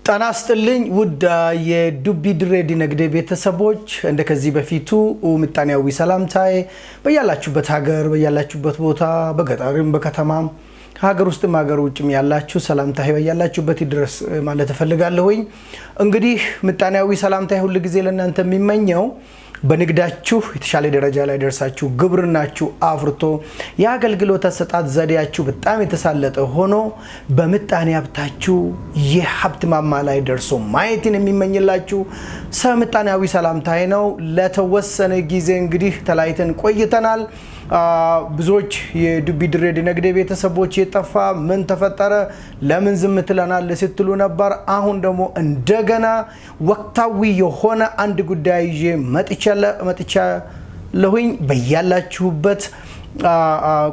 ጣናስጥልኝ ውድ የዱቢ ድሬድ ነግዴ ቤተሰቦች እንደከዚህ በፊቱ ምጣኔያዊ ሰላምታዬ በያላችሁበት ሀገር በያላችሁበት ቦታ በገጠርም በከተማም ሀገር ውስጥም ሀገር ውጭም ያላችሁ ሰላምታዬ በያላችሁበት ይድረስ ማለት እፈልጋለሁኝ። እንግዲህ ምጣኔያዊ ሰላምታዬ ሁሉ ጊዜ ለእናንተ የሚመኘው በንግዳችሁ የተሻለ ደረጃ ላይ ደርሳችሁ ግብርናችሁ አፍርቶ የአገልግሎት አሰጣጥ ዘዴያችሁ በጣም የተሳለጠ ሆኖ በምጣኔ ሀብታችሁ የሀብት ማማ ላይ ደርሶ ማየትን የሚመኝላችሁ ምጣኔያዊ ሰላምታዬ ነው። ለተወሰነ ጊዜ እንግዲህ ተለያይተን ቆይተናል። ብዙዎች የዱቢ ድሬድ ነግዴ ቤተሰቦች የጠፋ ምን ተፈጠረ ለምን ዝም ትለናል ስትሉ ነበር። አሁን ደግሞ እንደገና ወቅታዊ የሆነ አንድ ጉዳይ ይዤ መጥቻለሁኝ። በያላችሁበት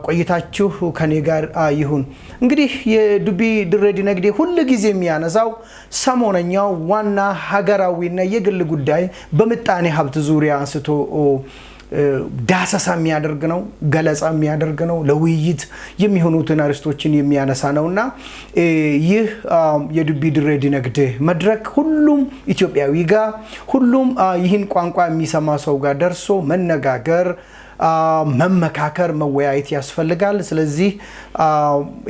ቆይታችሁ ከኔ ጋር ይሁን። እንግዲህ የዱቢ ድሬድ ነግዴ ሁሉ ጊዜ የሚያነሳው ሰሞነኛው ዋና ሀገራዊና የግል ጉዳይ በምጣኔ ሀብት ዙሪያ አንስቶ ዳሰሳ የሚያደርግ ነው፣ ገለጻ የሚያደርግ ነው፣ ለውይይት የሚሆኑትን አርስቶችን የሚያነሳ ነውና ይህ የዱቢ ድሬድ ነግዴ መድረክ ሁሉም ኢትዮጵያዊ ጋር ሁሉም ይህን ቋንቋ የሚሰማ ሰው ጋር ደርሶ መነጋገር መመካከር መወያየት ያስፈልጋል። ስለዚህ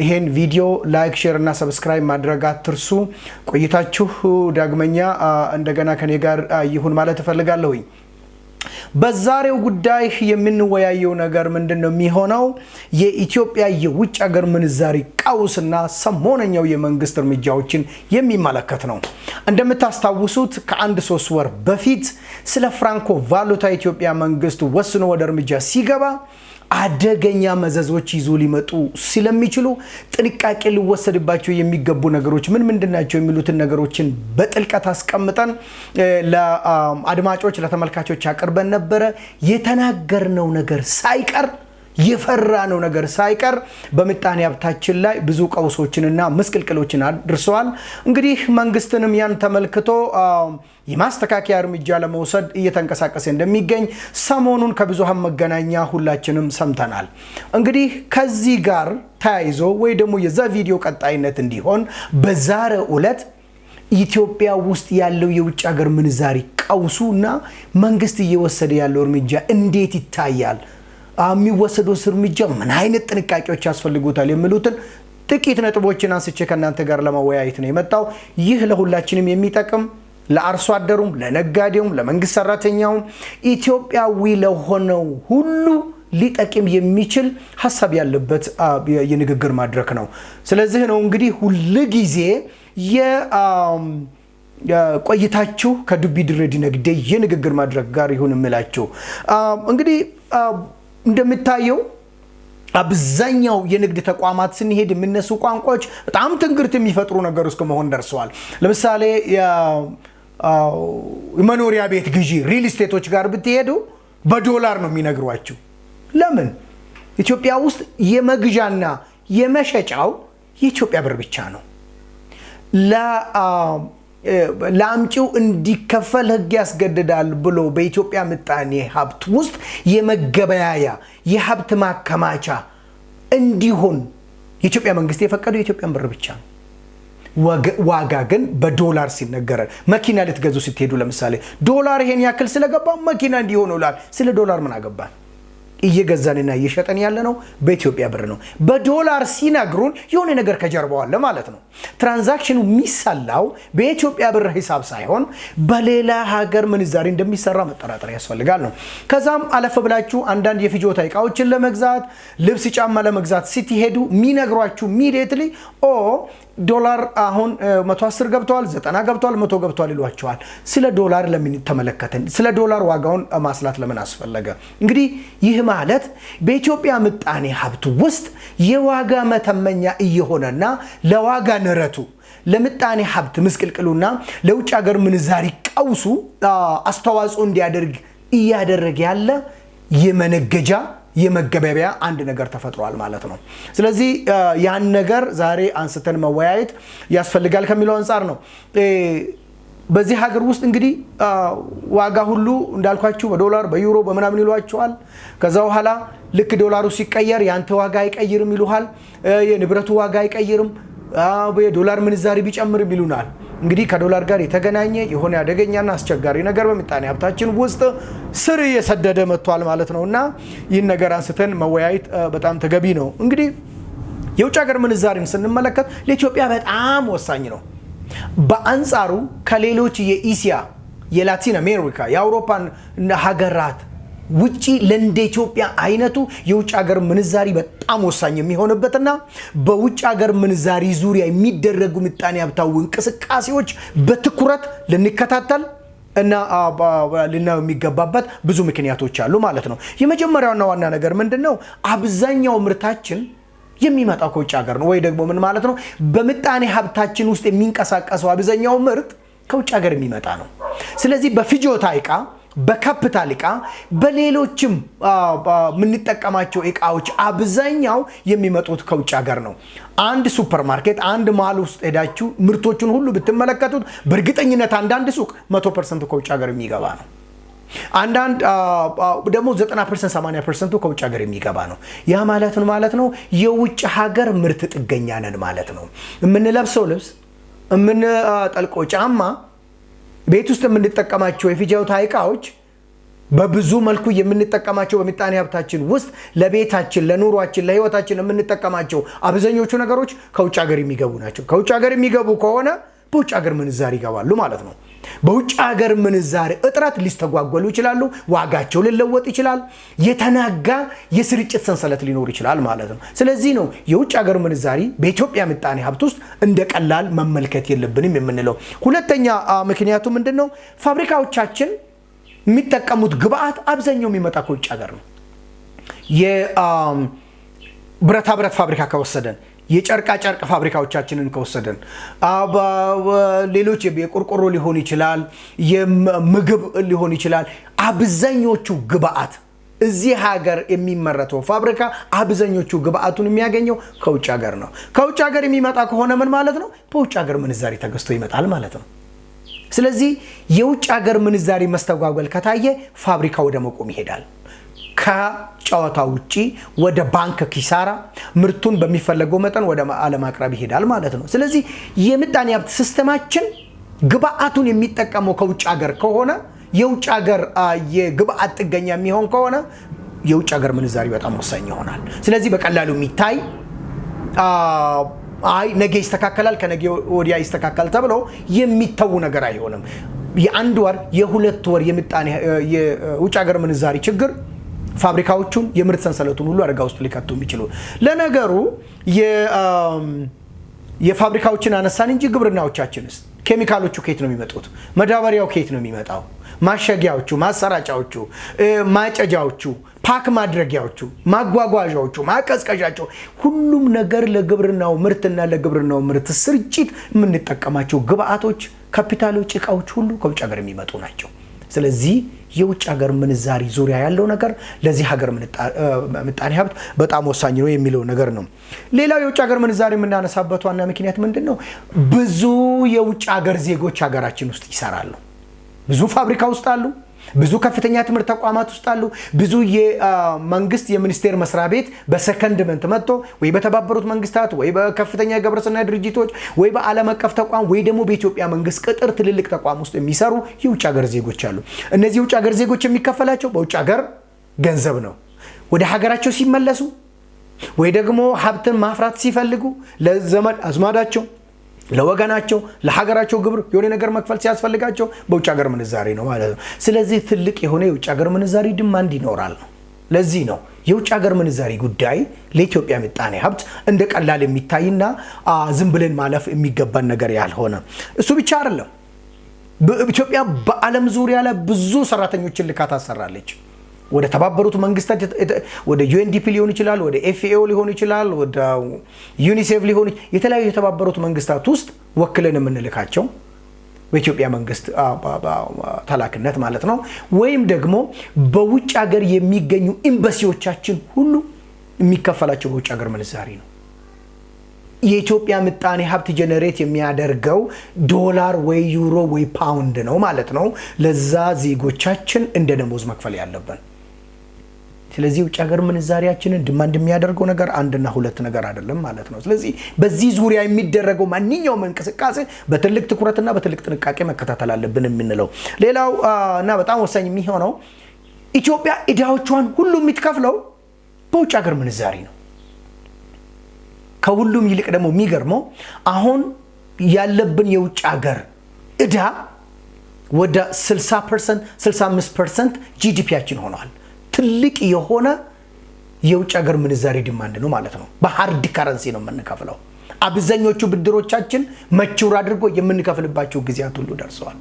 ይሄን ቪዲዮ ላይክ ሼር እና ሰብስክራይብ ማድረግ አትርሱ። ቆይታችሁ ዳግመኛ እንደገና ከኔ ጋር ይሁን ማለት እፈልጋለሁኝ። በዛሬው ጉዳይ የምንወያየው ነገር ምንድነው የሚሆነው? የኢትዮጵያ የውጭ ሀገር ምንዛሪ ቀውስና ሰሞነኛው የመንግስት እርምጃዎችን የሚመለከት ነው። እንደምታስታውሱት ከአንድ 3 ወር በፊት ስለ ፍራንኮ ቫሉታ ኢትዮጵያ መንግስት ወስኖ ወደ እርምጃ ሲገባ አደገኛ መዘዞች ይዞ ሊመጡ ስለሚችሉ ጥንቃቄ ሊወሰድባቸው የሚገቡ ነገሮች ምንድናቸው የሚሉትን ነገሮችን በጥልቀት አስቀምጠን ለአድማጮች ለተመልካቾች አቅርበን ነበር። የተናገርነው ነገር ሳይቀር የፈራነው ነገር ሳይቀር በምጣኔ ሀብታችን ላይ ብዙ ቀውሶችንና መስቀልቅሎችን አድርሰዋል። እንግዲህ መንግስትንም ያን ተመልክቶ የማስተካከያ እርምጃ ለመውሰድ እየተንቀሳቀሰ እንደሚገኝ ሰሞኑን ከብዙሃን መገናኛ ሁላችንም ሰምተናል። እንግዲህ ከዚህ ጋር ተያይዞ ወይ ደግሞ የዛ ቪዲዮ ቀጣይነት እንዲሆን በዛሬው ዕለት ኢትዮጵያ ውስጥ ያለው የውጭ ሀገር ምንዛሪ ቀውሱና መንግስት እየወሰደ ያለው እርምጃ እንዴት ይታያል፣ የሚወሰደው እርምጃ ምን አይነት ጥንቃቄዎች ያስፈልጉታል የሚሉትን ጥቂት ነጥቦችን አንስቼ ከናንተ ጋር ለማወያየት ነው የመጣው። ይህ ለሁላችንም የሚጠቅም ለአርሶ አደሩም ለነጋዴውም ለመንግስት ሰራተኛውም ኢትዮጵያዊ ለሆነው ሁሉ ሊጠቅም የሚችል ሐሳብ ያለበት የንግግር መድረክ ነው። ስለዚህ ነው እንግዲህ ሁሉ ጊዜ ቆይታችሁ ከዱቢ ድሬድ ነግዴ የንግግር መድረክ ጋር ይሁን እምላችሁ። እንግዲህ እንደምታየው አብዛኛው የንግድ ተቋማት ስንሄድ የሚነሱ ቋንቋዎች በጣም ትንግርት የሚፈጥሩ ነገር እስከ መሆን ደርሰዋል። ለምሳሌ የመኖሪያ ቤት ግዢ ሪል ስቴቶች ጋር ብትሄዱ በዶላር ነው የሚነግሯችሁ። ለምን? ኢትዮጵያ ውስጥ የመግዣና የመሸጫው የኢትዮጵያ ብር ብቻ ነው። ለአምጪው እንዲከፈል ህግ ያስገድዳል ብሎ በኢትዮጵያ ምጣኔ ሀብት ውስጥ የመገበያያ የሀብት ማከማቻ እንዲሆን የኢትዮጵያ መንግስት የፈቀደው የኢትዮጵያን ብር ብቻ ነው። ዋጋ ግን በዶላር ሲነገረን መኪና ልትገዙ ስትሄዱ ለምሳሌ ዶላር ይሄን ያክል ስለገባ መኪና እንዲሆን ይላል። ስለ ዶላር ምን አገባን? እየገዛንና እየሸጠን ያለ ነው በኢትዮጵያ ብር ነው። በዶላር ሲነግሩን የሆነ ነገር ከጀርባው አለ ማለት ነው። ትራንዛክሽኑ የሚሰላው በኢትዮጵያ ብር ሂሳብ ሳይሆን በሌላ ሀገር ምንዛሪ እንደሚሰራ መጠራጠር ያስፈልጋል ነው። ከዛም አለፈ ብላችሁ አንዳንድ የፍጆታ እቃዎችን ለመግዛት ልብስ ጫማ ለመግዛት ስትሄዱ የሚነግሯችሁ ኢሚዲየትሊ ዶላር አሁን 110 ገብቷል 90 ገብቷል 100 ገብቷል ይሏቸዋል ስለ ዶላር ለምን ተመለከተን ስለ ዶላር ዋጋውን ማስላት ለምን አስፈለገ እንግዲህ ይህ ማለት በኢትዮጵያ ምጣኔ ሀብት ውስጥ የዋጋ መተመኛ እየሆነና ለዋጋ ንረቱ ለምጣኔ ሀብት ምስቅልቅሉና ለውጭ ሀገር ምንዛሪ ቀውሱ አስተዋጽኦ እንዲያደርግ እያደረገ ያለ የመነገጃ የመገበያያ አንድ ነገር ተፈጥሯል ማለት ነው ስለዚህ ያን ነገር ዛሬ አንስተን መወያየት ያስፈልጋል ከሚለው አንፃር ነው በዚህ ሀገር ውስጥ እንግዲህ ዋጋ ሁሉ እንዳልኳችሁ በዶላር በዩሮ በመናምን ይሏቸዋል ከዛ በኋላ ልክ ዶላሩ ሲቀየር ያንተ ዋጋ አይቀይርም ይሉሃል የንብረቱ ዋጋ አይቀይርም የዶላር ምንዛሪ ቢጨምር ይሉናል እንግዲህ ከዶላር ጋር የተገናኘ የሆነ ያደገኛና አስቸጋሪ ነገር በምጣኔ ሀብታችን ውስጥ ስር የሰደደ መጥቷል ማለት ነውና ይህን ነገር አንስተን መወያየት በጣም ተገቢ ነው እንግዲህ የውጭ ሀገር ምንዛሪን ስንመለከት ለኢትዮጵያ በጣም ወሳኝ ነው በአንጻሩ ከሌሎች የኤሲያ የላቲን አሜሪካ የአውሮፓን ሀገራት ውጪ ለእንደ ኢትዮጵያ አይነቱ የውጭ ሀገር ምንዛሪ በጣም ወሳኝ የሚሆንበትና በውጭ ሀገር ምንዛሪ ዙሪያ የሚደረጉ ምጣኔ ሀብታዊ እንቅስቃሴዎች በትኩረት ልንከታተል እና ልናየው የሚገባበት ብዙ ምክንያቶች አሉ ማለት ነው የመጀመሪያውና ዋና ነገር ምንድነው አብዛኛው ምርታችን የሚመጣው ከውጭ ሀገር ነው ወይ ደግሞ ምን ማለት ነው በምጣኔ ሀብታችን ውስጥ የሚንቀሳቀሰው አብዛኛው ምርት ከውጭ ሀገር የሚመጣ ነው ስለዚህ በፍጆታ ዕቃ በካፒታል ዕቃ በሌሎችም ምንጠቀማቸው ዕቃዎች አብዛኛው የሚመጡት ከውጭ ሀገር ነው አንድ ሱፐርማርኬት አንድ ማል ውስጥ ሄዳችሁ ምርቶቹን ሁሉ ብትመለከቱት በእርግጠኝነት አንዳንድ ሱቅ 100% ከውጭ ሀገር የሚገባ ነው አንዳንድ ደግሞ 90% 80% ከውጭ ሀገር የሚገባ ነው ያ ማለት ነው የውጭ ሀገር ምርት ጥገኛ ነን ማለት ነው የምንለብሰው ልብስ የምንጠልቀው ጫማ ቤት ውስጥ የምንጠቀማቸው የፍጆታ ዕቃዎች በብዙ መልኩ የምንጠቀማቸው በምጣኔ ሀብታችን ውስጥ ለቤታችን ለኑሯችን ለህይወታችን የምንጠቀማቸው አብዛኞቹ ነገሮች ከውጭ ሀገር የሚገቡ ናቸው ከውጭ ሀገር የሚገቡ ከሆነ በውጭ ሀገር ምንዛሪ ይገባሉ ማለት ነው በውጭ ሀገር ምንዛሪ እጥረት ሊስተጓጎሉ ይችላሉ ዋጋቸው ሊለወጥ ይችላል የተናጋ የስርጭት ሰንሰለት ሊኖር ይችላል ማለት ነው ስለዚህ ነው የውጭ ሀገር ምንዛሪ በኢትዮጵያ ምጣኔ ሀብት ውስጥ እንደቀላል መመልከት የለብንም የምንለው ሁለተኛ ምክንያቱ ምንድነው ፋብሪካዎቻችን የሚጠቀሙት ግብአት አብዛኛው የሚመጣ ከውጭ ሀገር ነው የብረታ ብረት ፋብሪካ ከወሰደን የጨርቃ ጨርቅ ፋብሪካዎቻችንን ከወሰደን ሌሎች የቆርቆሮ ሊሆን ይችላል የምግብ ሊሆን ይችላል አብዛኞቹ ግብአት እዚህ ሀገር የሚመረተው ፋብሪካ አብዛኞቹ ግብአቱን የሚያገኘው ከውጭ ሀገር ነው ከውጭ ሀገር የሚመጣ ከሆነ ምን ማለት ነው በውጭ ሀገር ምንዛሪ ተገዝቶ ይመጣል ማለት ነው ስለዚህ የውጭ ሀገር ምንዛሪ መስተጓጎል ከታየ ፋብሪካ ወደ መቆም ይሄዳል ከጨዋታ ውጪ ወደ ባንክ ኪሳራ ምርቱን በሚፈለገው መጠን ወደ ዓለም አቅራቢ ይሄዳል ማለት ነው ስለዚህ የምጣኔ ሀብት ሲስተማችን ግብአቱን የሚጠቀመው ከውጭ ሀገር ከሆነ የውጭ ሀገር የግብአት ጥገኛ የሚሆን ከሆነ የውጭ ሀገር ምንዛሪ በጣም ወሳኝ ይሆናል ስለዚህ በቀላሉ የሚታይ ነገ ይስተካከላል ከነገ ወዲያ ይስተካከላል ተብሎ የሚተው ነገር አይሆንም የአንድ ወር የሁለት ወር የምጣኔ የውጭ ሀገር ምንዛሪ ችግር ፋብሪካዎቹን የምርት ሰንሰለቱን ሁሉ አደጋ ውስጥ ሊከቱ የሚችሉ ለነገሩ የፋብሪካዎችን አነሳን እንጂ ግብርናዎቻችንስ ኬሚካሎቹ ከየት ነው የሚመጡት መዳበሪያው ከየት ነው የሚመጣው ማሸጊያዎቹ ማሰራጫዎቹ ማጨጃዎቹ ፓክ ማድረጊያዎቹ ማጓጓዣዎቹ ማቀዝቀዣቸው ሁሉም ነገር ለግብርናው ምርትና ለግብርናው ምርት ስርጭት የምንጠቀማቸው ግብአቶች ካፒታሎች ዕቃዎች ሁሉ ከውጭ ሀገር የሚመጡ ናቸው ስለዚህ የውጭ ሀገር ምንዛሪ ዙሪያ ያለው ነገር ለዚህ ሀገር ምጣኔ ሀብት በጣም ወሳኝ ነው የሚለው ነገር ነው ሌላው የውጭ ሀገር ምንዛሪ የምናነሳበት ዋና ምክንያት ምንድነው ብዙ የውጭ ሀገር ዜጎች ሀገራችን ውስጥ ይሰራሉ ብዙ ፋብሪካ ውስጥ አሉ ብዙ ከፍተኛ ትምህርት ተቋማት ውስጥ አሉ ብዙ የመንግስት የሚኒስቴር መስሪያ ቤት በሰከንድመንት መጥቶ ወይ በተባበሩት መንግስታት ወይ በከፍተኛ የግብረሰናይ ድርጅቶች ወይ በዓለም አቀፍ ተቋም ወይ ደግሞ በኢትዮጵያ መንግስት ቅጥር ትልልቅ ተቋም ውስጥ የሚሰሩ የውጭ ሀገር ዜጎች አሉ እነዚህ የውጭ ሀገር ዜጎች የሚከፈላቸው በውጭ ሀገር ገንዘብ ነው ወደ ሀገራቸው ሲመለሱ ወይ ደግሞ ሀብትን ማፍራት ሲፈልጉ ለዘመድ አዝማዳቸው ለወገናቸው ለሀገራቸው ግብር የሆነ ነገር መክፈል ሲያስፈልጋቸው በውጭ ሀገር ምንዛሪ ነው ማለት ነው ስለዚህ ትልቅ የሆነ የውጭ ሀገር ምንዛሪ ዲማንድ ይኖራል ነው ለዚህ ነው የውጭ ሀገር ምንዛሪ ጉዳይ ለኢትዮጵያ ምጣኔ ሀብት እንደ ቀላል የሚታይና ዝም ብለን ማለፍ የሚገባን ነገር ያልሆነ። እሱ ብቻ አይደለም። ኢትዮጵያ በዓለም ዙሪያ ላይ ብዙ ሰራተኞችን ልካ ታሰራለች። ወደ ተባበሩት መንግስታት ወደ UNDP ሊሆን ይችላል፣ ወደ FAO ሊሆን ይችላል፣ ወደ ዩኒሴፍ ሊሆን የተለያዩ የተባበሩት መንግስታት ውስጥ ወክለን የምንልካቸው በኢትዮጵያ መንግስት ተላክነት ማለት ነው። ወይም ደግሞ በውጭ ሀገር የሚገኙ ኤምባሲዎቻችን ሁሉ የሚከፈላቸው በውጭ ሀገር ምንዛሪ ነው። የኢትዮጵያ ምጣኔ ሀብት ጀነሬት የሚያደርገው ዶላር ወይ ዩሮ ወይ ፓውንድ ነው ማለት ነው። ለዛ ዜጎቻችን እንደ ደሞዝ መክፈል ያለብን። ስለዚህ ውጭ ሀገር ምንዛሪያችንን ዲማንድ የሚያደርገው ነገር አንድና ሁለት ነገር አይደለም ማለት ነው። ስለዚህ በዚህ ዙሪያ የሚደረገው ማንኛውም እንቅስቃሴ በትልቅ ትኩረትና በትልቅ ጥንቃቄ መከታተል አለብን የምንለው። ሌላው እና በጣም ወሳኝ የሚሆነው ኢትዮጵያ ዕዳዎቿን ሁሉ የምትከፍለው በውጭ ሀገር ምንዛሪ ነው። ከሁሉም ይልቅ ደግሞ የሚገርመው አሁን ያለብን የውጭ ሀገር ዕዳ ወደ 60% 65% GDPያችን ሆኗል። ትልቅ የሆነ የውጭ ሀገር ምንዛሪ ዲማንድ ነው ማለት ነው። በሃርድ ከረንሲ ነው የምንከፍለው። አብዛኞቹ ብድሮቻችን መቹር አድርጎ የምንከፍልባቸው ጊዜያት ሁሉ ደርሰዋል።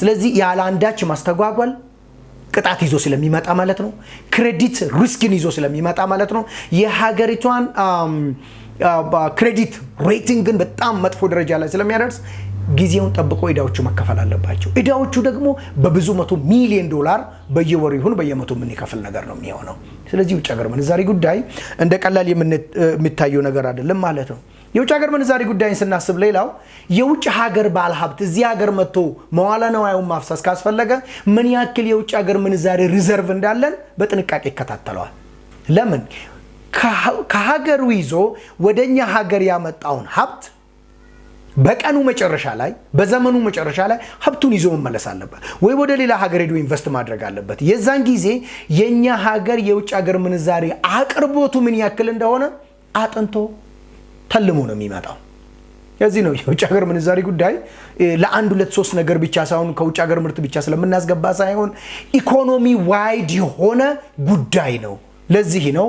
ስለዚህ ያለ አንዳች ማስተጓጓል ቅጣት ይዞ ስለሚመጣ ማለት ነው። ክሬዲት ሪስክን ይዞ ስለሚመጣ ማለት ነው። የሀገሪቷን ክሬዲት ሬቲንግን በጣም መጥፎ ደረጃ ላይ ስለሚያደርስ ጊዜውን ጠብቆ ዕዳዎቹ መከፈል አለባቸው። ዕዳዎቹ ደግሞ በብዙ መቶ ሚሊዮን ዶላር በየወሩ ይሁን በየመቶ የምንከፍል ነገር ነው የሚሆነው። ስለዚህ ውጭ ሀገር ምንዛሪ ጉዳይ እንደ ቀላል የሚታየው ነገር አይደለም ማለት ነው። የውጭ ሀገር ምንዛሪ ጉዳይን ስናስብ ሌላው የውጭ ሀገር ባለሀብት እዚህ ሀገር መጥቶ መዋለ ንዋዩን ማፍሰስ ካስፈለገ ምን ያክል የውጭ ሀገር ምንዛሪ ሪዘርቭ እንዳለን በጥንቃቄ ይከታተለዋል። ለምን? ከሀገሩ ይዞ ወደኛ ሀገር ያመጣውን ሀብት በቀኑ መጨረሻ ላይ በዘመኑ መጨረሻ ላይ ሀብቱን ይዞ መመለስ አለበት ወይ ወደ ሌላ ሀገር ሄዶ ኢንቨስት ማድረግ አለበት። የዛን ጊዜ የኛ ሀገር የውጭ ሀገር ምንዛሪ አቅርቦቱ ምን ያክል እንደሆነ አጥንቶ ተልሞ ነው የሚመጣው። የዚህ ነው የውጭ ሀገር ምንዛሪ ጉዳይ ለአንድ ሁለት ሶስት ነገር ብቻ ሳይሆን ከውጭ ሀገር ምርት ብቻ ስለምናስገባ ሳይሆን ኢኮኖሚ ዋይድ የሆነ ጉዳይ ነው። ለዚህ ነው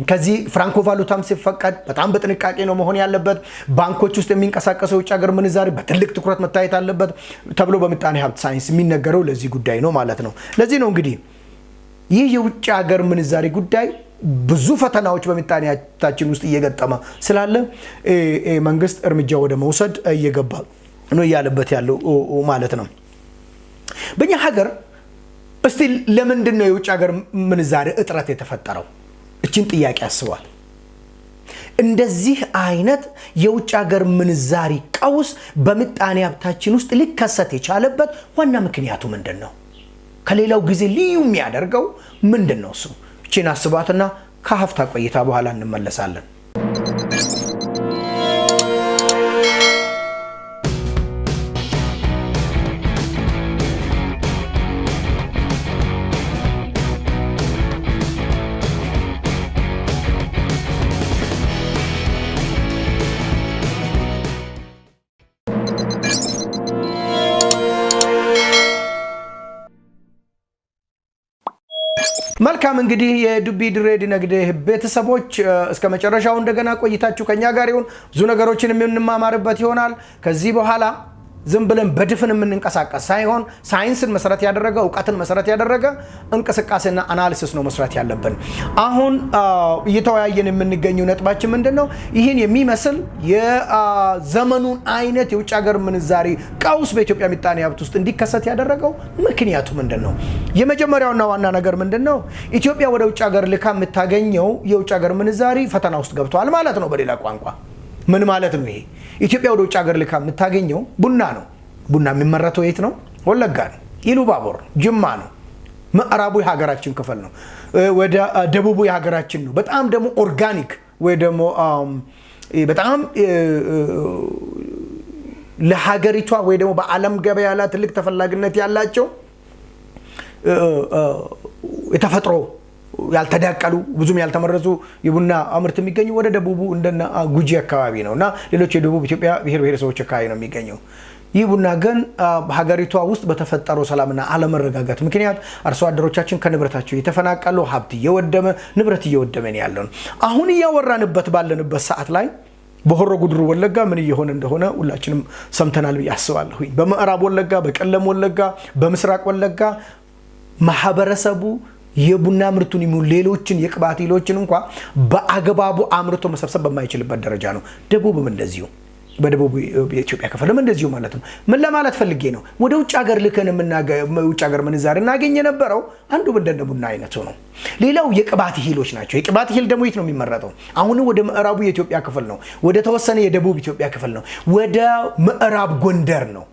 ከዚህ ፍራንኮ ቫሉታም ሲፈቀድ በጣም በጥንቃቄ ነው መሆን ያለበት። ባንኮች ውስጥ የሚንቀሳቀሰው የውጭ ሀገር ምንዛሪ በትልቅ ትኩረት መታየት አለበት ተብሎ በምጣኔ ሀብት ሳይንስ የሚነገረው ለዚህ ጉዳይ ነው ማለት ነው። ለዚህ ነው እንግዲህ ይህ የውጭ ሀገር ምንዛሪ ጉዳይ ብዙ ፈተናዎች በምጣኔ ሀብታችን ውስጥ እየገጠመ ስላለ መንግስት እርምጃ ወደ መውሰድ እየገባ ነው ያለበት ያለው ማለት ነው። በእኛ ሀገር እስቲ ለምንድን ነው የውጭ ሀገር ምንዛሪ እጥረት የተፈጠረው? እቺን ጥያቄ አስቧል። እንደዚህ አይነት የውጭ ሀገር ምንዛሪ ቀውስ በምጣኔ ሀብታችን ውስጥ ሊከሰት የቻለበት ዋና ምክንያቱ ምንድን ነው? ከሌላው ጊዜ ልዩ የሚያደርገው ምንድን ነው? እሱ እቺን አስቧትና ከሀፍታ ቆይታ በኋላ እንመለሳለን። መልካም እንግዲህ የዱቢ ድሬድ ነግዴ ቤተሰቦች እስከ መጨረሻው እንደገና ቆይታችሁ ከኛ ጋር ይሁን። ብዙ ነገሮችን የምንማማርበት ይሆናል። ከዚህ በኋላ ዝም ብለን በድፍን የምንንቀሳቀስ ሳይሆን ሳይንስን መሰረት ያደረገ እውቀትን መሰረት ያደረገ እንቅስቃሴና አናሊሲስ ነው መስራት ያለብን። አሁን እየተወያየን የምንገኘው ነጥባችን ምንድነው? ይህን የሚመስል የዘመኑን አይነት የውጭ ሀገር ምንዛሪ ቀውስ በኢትዮጵያ ምጣኔ ሀብት ውስጥ እንዲከሰት ያደረገው ምክንያቱ ምንድነው? የመጀመሪያውና ዋና ነገር ምንድነው? ኢትዮጵያ ወደ ውጭ ሀገር ልካ የምታገኘው የውጭ ሀገር ምንዛሪ ፈተና ውስጥ ገብቷል ማለት ነው። በሌላ ቋንቋ ምን ማለት ነው? ይሄ ኢትዮጵያ ወደ ውጭ ሀገር ልካ የምታገኘው ቡና ነው። ቡና የሚመረተው የት ነው? ወለጋ ነው፣ ኢሉባቦር ነው፣ ጅማ ነው። ምዕራቡ የሀገራችን ክፍል ነው፣ ወደ ደቡቡ የሀገራችን ነው። በጣም ደግሞ ኦርጋኒክ ወይ ደግሞ በጣም ለሀገሪቷ ወይ ደግሞ በዓለም ገበያ ላይ ትልቅ ተፈላጊነት ያላቸው የተፈጥሮ ያልተዳቀሉ ብዙም ያልተመረዙ የቡና ምርት የሚገኙ ወደ ደቡቡ እንደና ጉጂ አካባቢ ነውና ሌሎች የደቡብ ኢትዮጵያ ብሔር ብሔረሰቦች አካባቢ ነው የሚገኘው። ይህ ቡና ግን ሀገሪቷ ውስጥ በተፈጠረው ሰላምና አለመረጋጋት ምክንያት አርሶ አደሮቻችን ከንብረታቸው የተፈናቀሉ ሀብት እየወደመ ንብረት እየወደመ ነው ያለው። አሁን እያወራንበት ባለንበት ሰዓት ላይ በሆሮ ጉድሩ ወለጋ ምን እየሆነ እንደሆነ ሁላችንም ሰምተናል ብዬ አስባለሁ። በምዕራብ ወለጋ፣ በቀለም ወለጋ፣ በምስራቅ ወለጋ ማህበረሰቡ የቡና ምርቱን ይሙ ሌሎችን የቅባት እህሎችን እንኳን በአግባቡ አምርቶ መሰብሰብ በማይችልበት ደረጃ ነው። ደቡብም እንደዚሁ በደቡብ የኢትዮጵያ ክፍልም እንደዚሁ ማለት ነው። ምን ለማለት ፈልጌ ነው? ወደ ውጭ ሀገር ልከን ውጭ ሀገር ምንዛሬ እናገኝ የነበረው አንዱ እንደ ቡና አይነቱ ነው። ሌላው የቅባት እህሎች ናቸው። የቅባት እህል ደግሞ የት ነው የሚመረተው? አሁን ወደ ምዕራቡ የኢትዮጵያ ክፍል ነው። ወደ ተወሰነ የደቡብ ኢትዮጵያ ክፍል ነው። ወደ ምዕራብ ጎንደር ነው።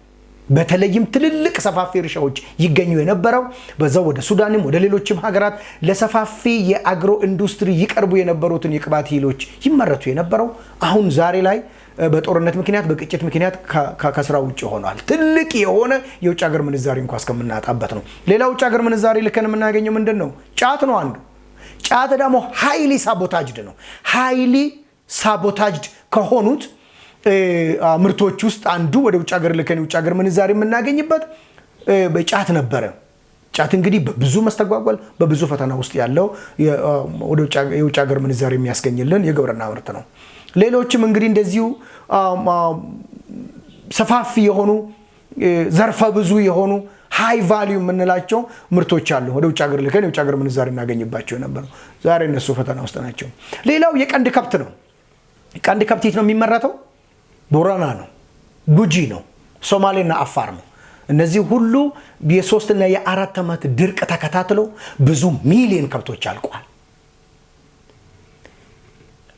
በተለይም ትልልቅ ሰፋፊ እርሻዎች ይገኙ የነበረው በዛው ወደ ሱዳንም ወደ ሌሎችም ሀገራት ለሰፋፊ የአግሮ ኢንዱስትሪ ይቀርቡ የነበሩትን የቅባት እህሎች ይመረቱ የነበረው አሁን ዛሬ ላይ በጦርነት ምክንያት በግጭት ምክንያት ከስራ ውጭ ሆኗል። ትልቅ የሆነ የውጭ ሀገር ምንዛሬ እንኳን እስከምናጣበት ነው። ሌላው ውጭ ሀገር ምንዛሬ ልከን የምናገኘው ምንድነው? ጫት ነው አንዱ። ጫት ደግሞ ሃይሊ ሳቦታጅድ ነው። ሃይሊ ሳቦታጅድ ከሆኑት ምርቶች ውስጥ አንዱ ወደ ውጭ ሀገር ልከን የውጭ ሀገር ምንዛሬ የምናገኝበት በጫት ነበረ። ጫት እንግዲህ በብዙ መስተጓጓል በብዙ ፈተና ውስጥ ያለው ወደ የውጭ ሀገር ምንዛሬ የሚያስገኝልን የግብርና ምርት ነው። ሌሎችም እንግዲህ እንደዚሁ ሰፋፊ የሆኑ ዘርፈ ብዙ የሆኑ ሃይ ቫልዩ የምንላቸው ምርቶች አሉ። ወደ ውጭ ሀገር ልከን የውጭ ሀገር ምንዛሬ እናገኝባቸው ነበር። ዛሬ እነሱ ፈተና ውስጥ ናቸው። ሌላው የቀንድ ከብት ነው። ቀንድ ከብት የት ነው የሚመረተው? ቦረና ነው፣ ጉጂ ነው፣ ሶማሌና አፋር ነው። እነዚህ ሁሉ የ3 እና የ4 ዓመት ድርቅ ተከታትለው ብዙ ሚሊዮን ከብቶች አልቋል።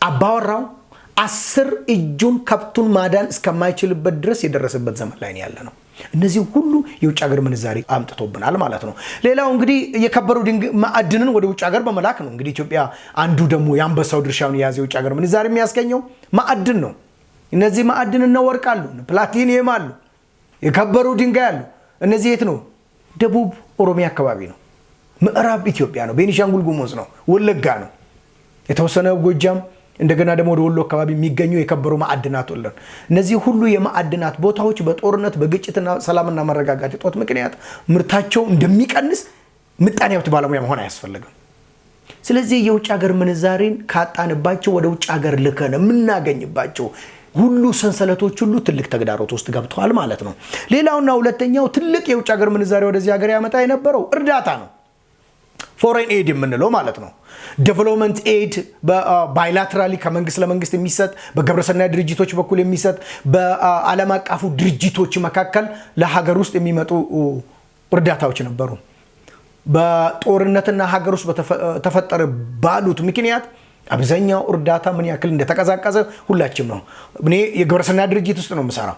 አባወራው 10 እጁን ከብቱን ማዳን እስከማይችልበት ድረስ የደረሰበት ዘመን ላይ ያለ ነው። እነዚህ ሁሉ የውጭ ሀገር ምንዛሬ አምጥቶብናል ማለት ነው። ሌላው እንግዲህ የከበሩ ማዕድንን ወደ ውጭ ሀገር በመላክ ነው። እንግዲህ ኢትዮጵያ አንዱ ደግሞ የአንበሳው ድርሻውን የያዘ የውጭ ሀገር ምንዛሬ የሚያስገኘው ማዕድን ነው። እነዚህ ማዕድን እና ወርቅ አሉ፣ ፕላቲኒየም አሉ፣ የከበሩ ድንጋይ አሉ። እነዚህ የት ነው? ደቡብ ኦሮሚያ አካባቢ ነው። ምዕራብ ኢትዮጵያ ነው። ቤኒሻንጉል ጉሙዝ ነው። ወለጋ ነው። የተወሰነ ጎጃም እንደገና ደግሞ ወደ ወሎ አካባቢ የሚገኙ የከበሩ ማዕድናት ወለን። እነዚህ ሁሉ የማዕድናት ቦታዎች በጦርነት በግጭትና ሰላምና መረጋጋት እጦት ምክንያት ምርታቸው እንደሚቀንስ ምጣኔ ሀብት ባለሙያ መሆን አያስፈልግም። ስለዚህ የውጭ ሀገር ምንዛሬን ካጣንባቸው ወደ ውጭ ሀገር ልከን የምናገኝባቸው ሁሉ ሰንሰለቶች ሁሉ ትልቅ ተግዳሮት ውስጥ ገብተዋል ማለት ነው። ሌላውና ሁለተኛው ትልቅ የውጭ ሀገር ምንዛሬ ወደዚህ ሀገር ያመጣ የነበረው እርዳታ ነው። ፎሬን ኤድ የምንለው ማለት ነው። ዴቨሎፕመንት ኤድ ባይላተራሊ ከመንግስት ለመንግስት የሚሰጥ በግብረሰናይ ድርጅቶች በኩል የሚሰጥ በዓለም አቀፉ ድርጅቶች መካከል ለሀገር ውስጥ የሚመጡ እርዳታዎች ነበሩ። በጦርነትና ሀገር ውስጥ ተፈጠረ ባሉት ምክንያት አብዛኛው እርዳታ ምን ያክል እንደተቀዛቀዘ ሁላችንም ነው። እኔ የግብረሰናይ ድርጅት ውስጥ ነው የምሰራው።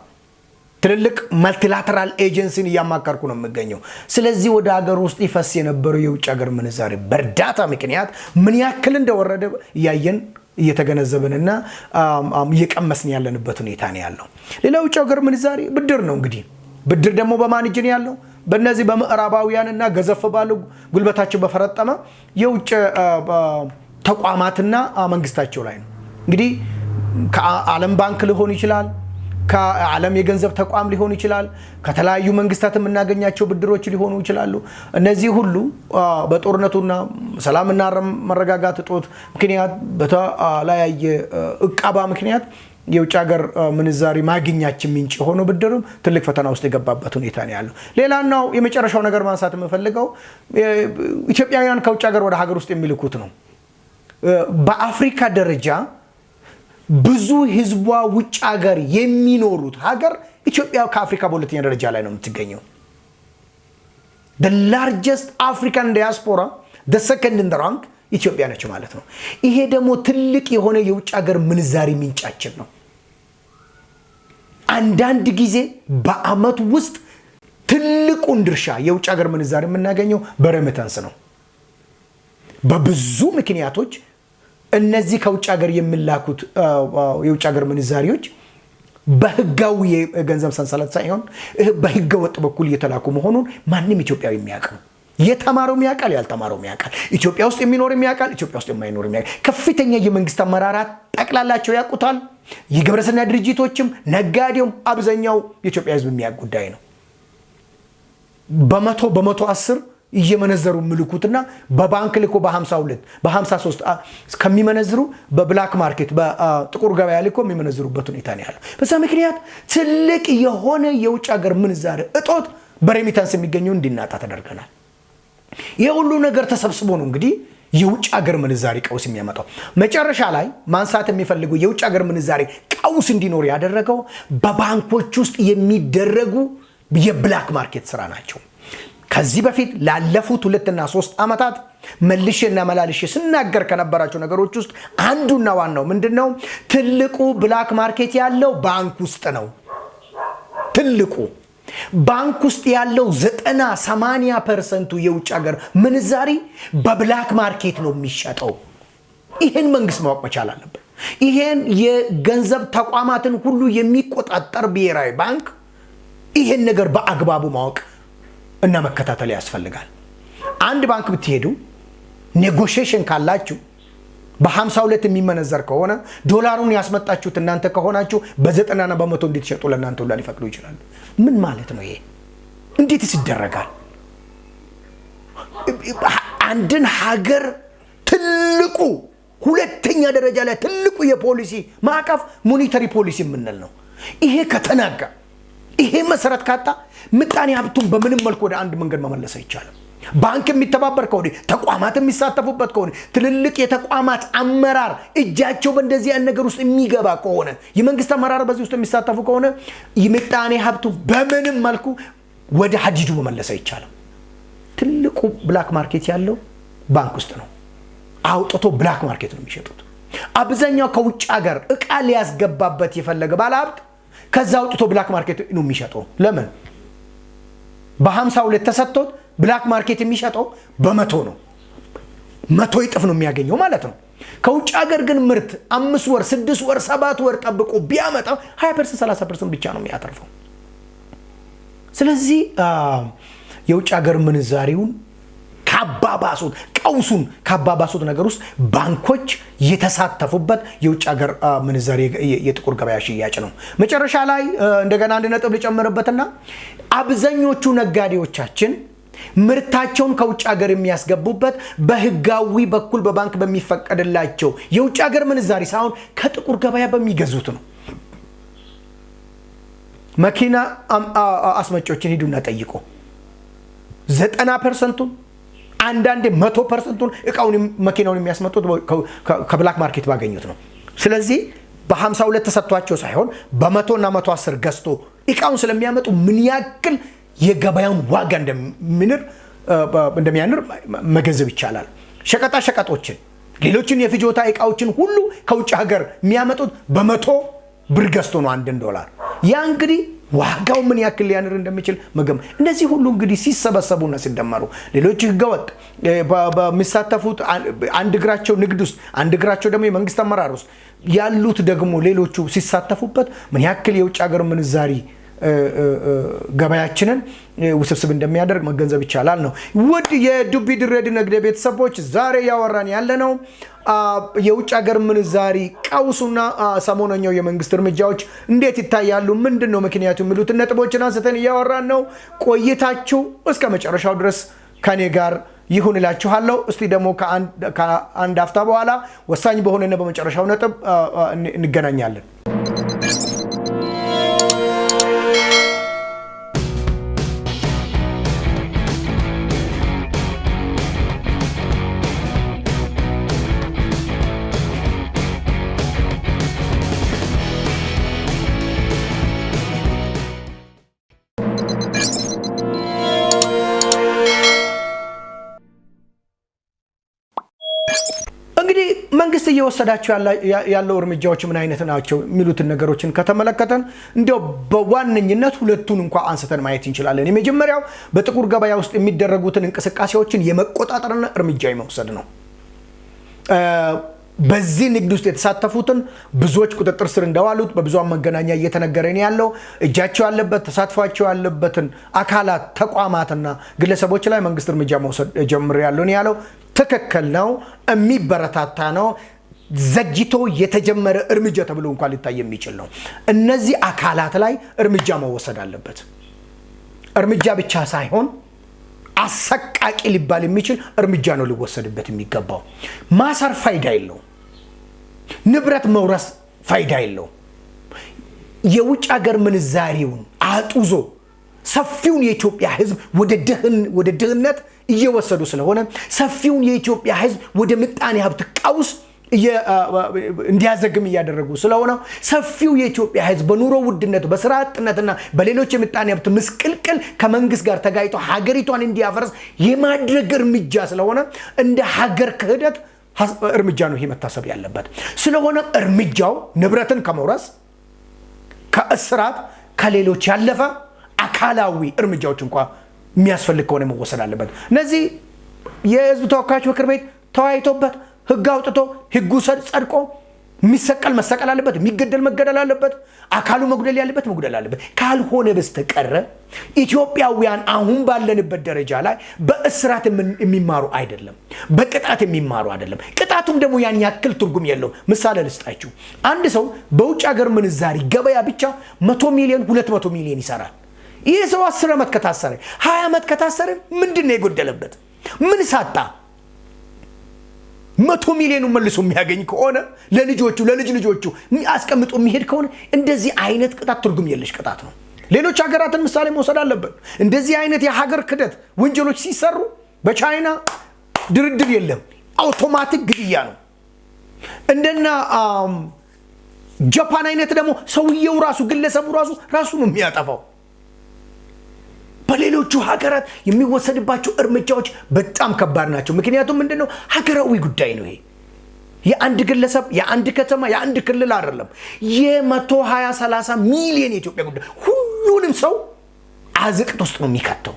ትልልቅ ማልቲላተራል ኤጀንሲን እያማከርኩ ነው የምገኘው። ስለዚህ ወደ ሀገር ውስጥ ይፈስ የነበረው የውጭ ሀገር ምንዛሬ በእርዳታ ምክንያት ምን ያክል እንደወረደ እያየን እየተገነዘብንና እየቀመስን ያለንበት ሁኔታ ነው ያለው። ሌላው የውጭ ሀገር ምንዛሬ ብድር ነው። እንግዲህ ብድር ደግሞ በማን እጅ ነው ያለው? በእነዚህ በምዕራባውያንና ገዘፍ ባሉ ጉልበታቸው በፈረጠመ የውጭ ተቋማትና መንግስታቸው ላይ ነው። እንግዲህ ከዓለም ባንክ ሊሆን ይችላል፣ ከዓለም የገንዘብ ተቋም ሊሆን ይችላል፣ ከተለያዩ መንግስታት የምናገኛቸው ብድሮች ሊሆኑ ይችላሉ። እነዚህ ሁሉ በጦርነቱና ሰላምና መረጋጋት እጦት ምክንያት በተለያየ እቃባ ምክንያት የውጭ ሀገር ምንዛሪ ማግኛችን ምንጭ ሆኖ ብድርም ትልቅ ፈተና ውስጥ የገባበት ሁኔታ ነው ያለው። ሌላኛው የመጨረሻው ነገር ማንሳት የምፈልገው ኢትዮጵያውያን ከውጭ ሀገር ወደ ሀገር ውስጥ የሚልኩት ነው። በአፍሪካ ደረጃ ብዙ ህዝቧ ውጭ ሀገር የሚኖሩት ሀገር ኢትዮጵያ ከአፍሪካ በሁለተኛ ደረጃ ላይ ነው የምትገኘው። the largest African diaspora, the second in the rank ኢትዮጵያ ነች ማለት ነው። ይሄ ደግሞ ትልቅ የሆነ የውጭ ሀገር ምንዛሪ ምንጫችን ነው። አንዳንድ ጊዜ በአመት ውስጥ ትልቁን ድርሻ የውጭ ሀገር ምንዛሪ የምናገኘው በሬሚታንስ ነው። በብዙ ምክንያቶች እነዚህ ከውጭ ሀገር የሚላኩት የውጭ ሀገር ምንዛሪዎች በህጋዊ የገንዘብ ሰንሰለት ሳይሆን በህገ ወጥ በኩል እየተላኩ መሆኑን ማንም ኢትዮጵያዊ የሚያውቅ ነው። የተማረው ያውቃል፣ ያልተማረው ያውቃል፣ ኢትዮጵያ ውስጥ የሚኖር ያውቃል፣ ኢትዮጵያ ውስጥ የማይኖር ያውቃል። ከፍተኛ የመንግስት አመራራት ጠቅላላቸው ያውቁታል። የግብረሰናይ ድርጅቶችም ነጋዴውም አብዛኛው የኢትዮጵያ ህዝብ የሚያውቅ ጉዳይ ነው። በመቶ 10 እየመነዘሩ ምልኩትና በባንክ ልኮ በ52 በ53 ከሚመነዝሩ በብላክ ማርኬት በጥቁር ገበያ ልኮ የሚመነዝሩበት ሁኔታ ነው ያለው። በዛ ምክንያት ትልቅ የሆነ የውጭ ሀገር ምንዛሬ እጦት በሬሚታንስ የሚገኘው እንዲናጣ ተደርገናል። ይህ ሁሉ ነገር ተሰብስቦ ነው እንግዲህ የውጭ ሀገር ምንዛሬ ቀውስ የሚያመጣው። መጨረሻ ላይ ማንሳት የሚፈልገው የውጭ ሀገር ምንዛሬ ቀውስ እንዲኖር ያደረገው በባንኮች ውስጥ የሚደረጉ የብላክ ማርኬት ስራ ናቸው። ከዚህ በፊት ላለፉት 2 እና 3 ዓመታት መልሼና መላልሼ ስናገር ከነበራቸው ነገሮች ውስጥ አንዱና ዋናው ምንድነው? ትልቁ ብላክ ማርኬት ያለው ባንክ ውስጥ ነው። ትልቁ ባንክ ውስጥ ያለው 90-80% የውጭ ሀገር ምንዛሪ በብላክ ማርኬት ነው የሚሸጠው። ይሄን መንግስት ማወቅ መቻል አለበት። ይሄን የገንዘብ ተቋማትን ሁሉ የሚቆጣጠር ብሔራዊ ባንክ ይሄን ነገር በአግባቡ ማወቅ እና መከታተል ያስፈልጋል። አንድ ባንክ ብትሄዱ ኔጎሺዬሽን ካላችሁ በ52 የሚመነዘር ከሆነ ዶላሩን ያስመጣችሁት እናንተ ከሆናችሁ በ90 እና በ100 እንድትሸጡ ለእናንተ ሁሉ ሊፈቅዱ ይችላሉ። ምን ማለት ነው ይሄ? እንዴትስ ይደረጋል? አንድን ሀገር ትልቁ ሁለተኛ ደረጃ ላይ ትልቁ የፖሊሲ ማዕቀፍ ሞኔታሪ ፖሊሲ የምንል ነው። ይሄ ከተናጋ ይሄ መሰረት ካጣ ምጣኔ ሀብቱን በምንም መልኩ ወደ አንድ መንገድ መመለስ አይቻልም። ባንክ የሚተባበር ከሆነ ተቋማት የሚሳተፉበት ከሆነ ትልልቅ የተቋማት አመራር እጃቸው በእንደዚህ አይነት ነገር ውስጥ የሚገባ ከሆነ የመንግስት አመራር በዚህ ውስጥ የሚሳተፉ ከሆነ የምጣኔ ሀብቱ በምንም መልኩ ወደ ሀዲዱ መመለስ አይቻልም። ትልቁ ብላክ ማርኬት ያለው ባንክ ውስጥ ነው። አውጥቶ ብላክ ማርኬት ነው የሚሸጡት። አብዛኛው ከውጭ ሀገር እቃ ሊያስገባበት የፈለገ ባለሀብት ከዛ አውጥቶ ብላክ ማርኬት ነው የሚሸጠው። ለምን? በ52 ተሰጥቶት ብላክ ማርኬት የሚሸጠው በ100 ነው። 100 እጥፍ ነው የሚያገኘው ማለት ነው። ከውጭ ሀገር ግን ምርት 5 ወር 6 ወር 7 ወር ጠብቆ ቢያመጣ 20% 30% ብቻ ነው የሚያተርፈው። ስለዚህ የውጭ ሀገር ምንዛሬውን ካባባሱት ቀውሱን ካባባሱት ነገር ውስጥ ባንኮች የተሳተፉበት የውጭ ሀገር ምንዛሬ የጥቁር ገበያ ሽያጭ ነው። መጨረሻ ላይ እንደገና አንድ ነጥብ ልጨምርበትና አብዛኞቹ ነጋዴዎቻችን ምርታቸውን ከውጭ ሀገር የሚያስገቡበት በህጋዊ በኩል በባንክ በሚፈቀድላቸው የውጭ ሀገር ምንዛሬ ሳይሆን ከጥቁር ገበያ በሚገዙት ነው። መኪና አስመጪዎችን ሂዱና ጠይቁ። 90% አንዳንዴ 100% እቃውን መኪናውን የሚያስመጡት ከብላክ ማርኬት ባገኙት ነው። ስለዚህ በ52 ተሰጥቷቸው ሳይሆን በ100 እና 110 ገዝቶ እቃውን ስለሚያመጡ ምን ያክል የገበያውን ዋጋ እንደሚያንር መገንዘብ ይቻላል። ሸቀጣ ሸቀጦችን ሌሎችን የፍጆታ እቃዎችን ሁሉ ከውጭ ሀገር የሚያመጡት በ100 ብር ገዝቶ ነው $1። ያ እንግዲህ ዋጋው ምን ያክል ሊያንር እንደሚችል መገም። እነዚህ ሁሉ እንግዲህ ሲሰበሰቡና ሲደመሩ ሌሎች ህገወጥ በሚሳተፉት አንድ እግራቸው ንግድ ውስጥ አንድ እግራቸው ደግሞ የመንግስት አመራር ውስጥ ያሉት ደግሞ ሌሎቹ ሲሳተፉበት ምን ያክል የውጭ ሀገር ምንዛሪ ገበያችንን ውስብስብ እንደሚያደርግ መገንዘብ ይቻላል ነው። ውድ የዱቢ ድሬድ ንግድ ቤተሰቦች ዛሬ ያወራን ያለነው የውጭ ሀገር ምንዛሪ ቀውሱና ሰሞነኛው የመንግስት እርምጃዎች እንዴት ይታያሉ፣ ምንድነው ምክንያቱ የሚሉት ነጥቦችን አንስተን እያወራን ነው። ቆይታችሁ እስከ መጨረሻው ድረስ ከኔ ጋር ይሁን እላችኋለሁ። እስቲ ደግሞ ከአንድ አፍታ በኋላ ወሳኝ በሆነና በመጨረሻው ነጥብ እንገናኛለን። መንግስት እየወሰዳቸው ያለው እርምጃዎች ምን አይነት ናቸው የሚሉትን ነገሮችን ከተመለከተን እንዲያው በዋነኝነት ሁለቱን እንኳን አንስተን ማየት እንችላለን። የመጀመሪያው በጥቁር ገበያ ውስጥ የሚደረጉትን እንቅስቃሴዎችን የመቆጣጠርና እርምጃ የመውሰድ ነው። በዚህ ንግድ ውስጥ የተሳተፉትን ብዙዎች ቁጥጥር ስር እንደዋሉት በብዙሃን መገናኛ እየተነገረን ያለው እጃቸው ያለበት ተሳትፏቸው ያለበትን አካላት ተቋማትና ግለሰቦች ላይ መንግስት እርምጃ መውሰድ ጀምሯል ያለው ትክክል ነው፣ የሚበረታታ ነው። ዘግይቶ የተጀመረ እርምጃ ተብሎ እንኳን ሊታይ የሚችል ነው። እነዚህ አካላት ላይ እርምጃ መወሰድ አለበት። እርምጃ ብቻ ሳይሆን አሰቃቂ ሊባል የሚችል እርምጃ ነው ሊወሰድበት የሚገባው። ማሰር ፋይዳ የለው፣ ንብረት መውረስ ፋይዳ የለው። የውጭ ሀገር ምንዛሪውን አጡዞ ሰፊውን የኢትዮጵያ ህዝብ ወደ ድህነት እየወሰዱ ስለሆነ ሰፊውን የኢትዮጵያ ህዝብ ወደ ምጣኔ ሀብት ቀውስ እንዲያዘግም እያደረጉ ስለሆነ ሰፊው የኢትዮጵያ ህዝብ በኑሮ ውድነት በስራ አጥነትና በሌሎች የምጣኔ ሀብት ምስቅልቅል ከመንግስት ጋር ተጋይቶ ሀገሪቷን እንዲያፈርስ የማድረግ እርምጃ ስለሆነ እንደ ሀገር ክህደት እርምጃ ነው ይሄ መታሰብ ያለበት። ስለሆነ እርምጃው ንብረትን ከመውረስ ከእስራት ከሌሎች ያለፈ አካላዊ እርምጃዎች እንኳን የሚያስፈልግ ከሆነ መወሰድ አለበት። እነዚህ የህዝብ ተወካዮች ምክር ቤት ተወያይቶበት ህግ አውጥቶ ህጉ ጸድቆ የሚሰቀል መሰቀል አለበት፣ የሚገደል መገደል አለበት፣ አካሉ መጉደል ያለበት መጉደል አለበት። ካልሆነ በስተቀር ኢትዮጵያውያን አሁን ባለንበት ደረጃ ላይ በእስራት የሚማሩ አይደለም፣ በቅጣት የሚማሩ አይደለም። ቅጣቱም ደግሞ ያን ያክል ትርጉም የለው። ምሳሌ ልስጣችሁ። አንድ ሰው በውጭ ሀገር ምንዛሪ ገበያ ብቻ 100 ሚሊዮን 200 ሚሊዮን ይሰራል። ይህ ሰው 10 ዓመት ከታሰረ 20 ዓመት ከታሰረ ምንድነው የጎደለበት? ምን ሳጣ? 100 ሚሊዮን መልሶ የሚያገኝ ከሆነ ለልጅ ልጆቹ አስቀምጦ የሚሄድ ከሆነ እንደዚህ አይነት ቅጣት ትርጉም የለሽ ቅጣት ነው። ሌሎች ሀገራትን ምሳሌ መውሰድ አለብን። እንደዚህ አይነት የሀገር ክደት ወንጀሎች ሲሰሩ በቻይና ድርድር የለም፣ አውቶማቲክ ግድያ ነው። እንደና ጃፓን አይነት ደግሞ ሰውየው ራሱ ግለሰቡ ራሱ ነው የሚያጠፋው። በሌሎቹ ሀገራት የሚወሰድባቸው እርምጃዎች በጣም ከባድ ናቸው። ምክንያቱም ምንድነው? ሀገራዊ ጉዳይ ነው። ይሄ የአንድ ግለሰብ፣ የአንድ ከተማ፣ የአንድ ክልል አይደለም። የ120-30 ሚሊዮን የኢትዮጵያ ጉዳይ ሁሉንም ሰው አዝቅት ውስጥ ነው የሚከተው፣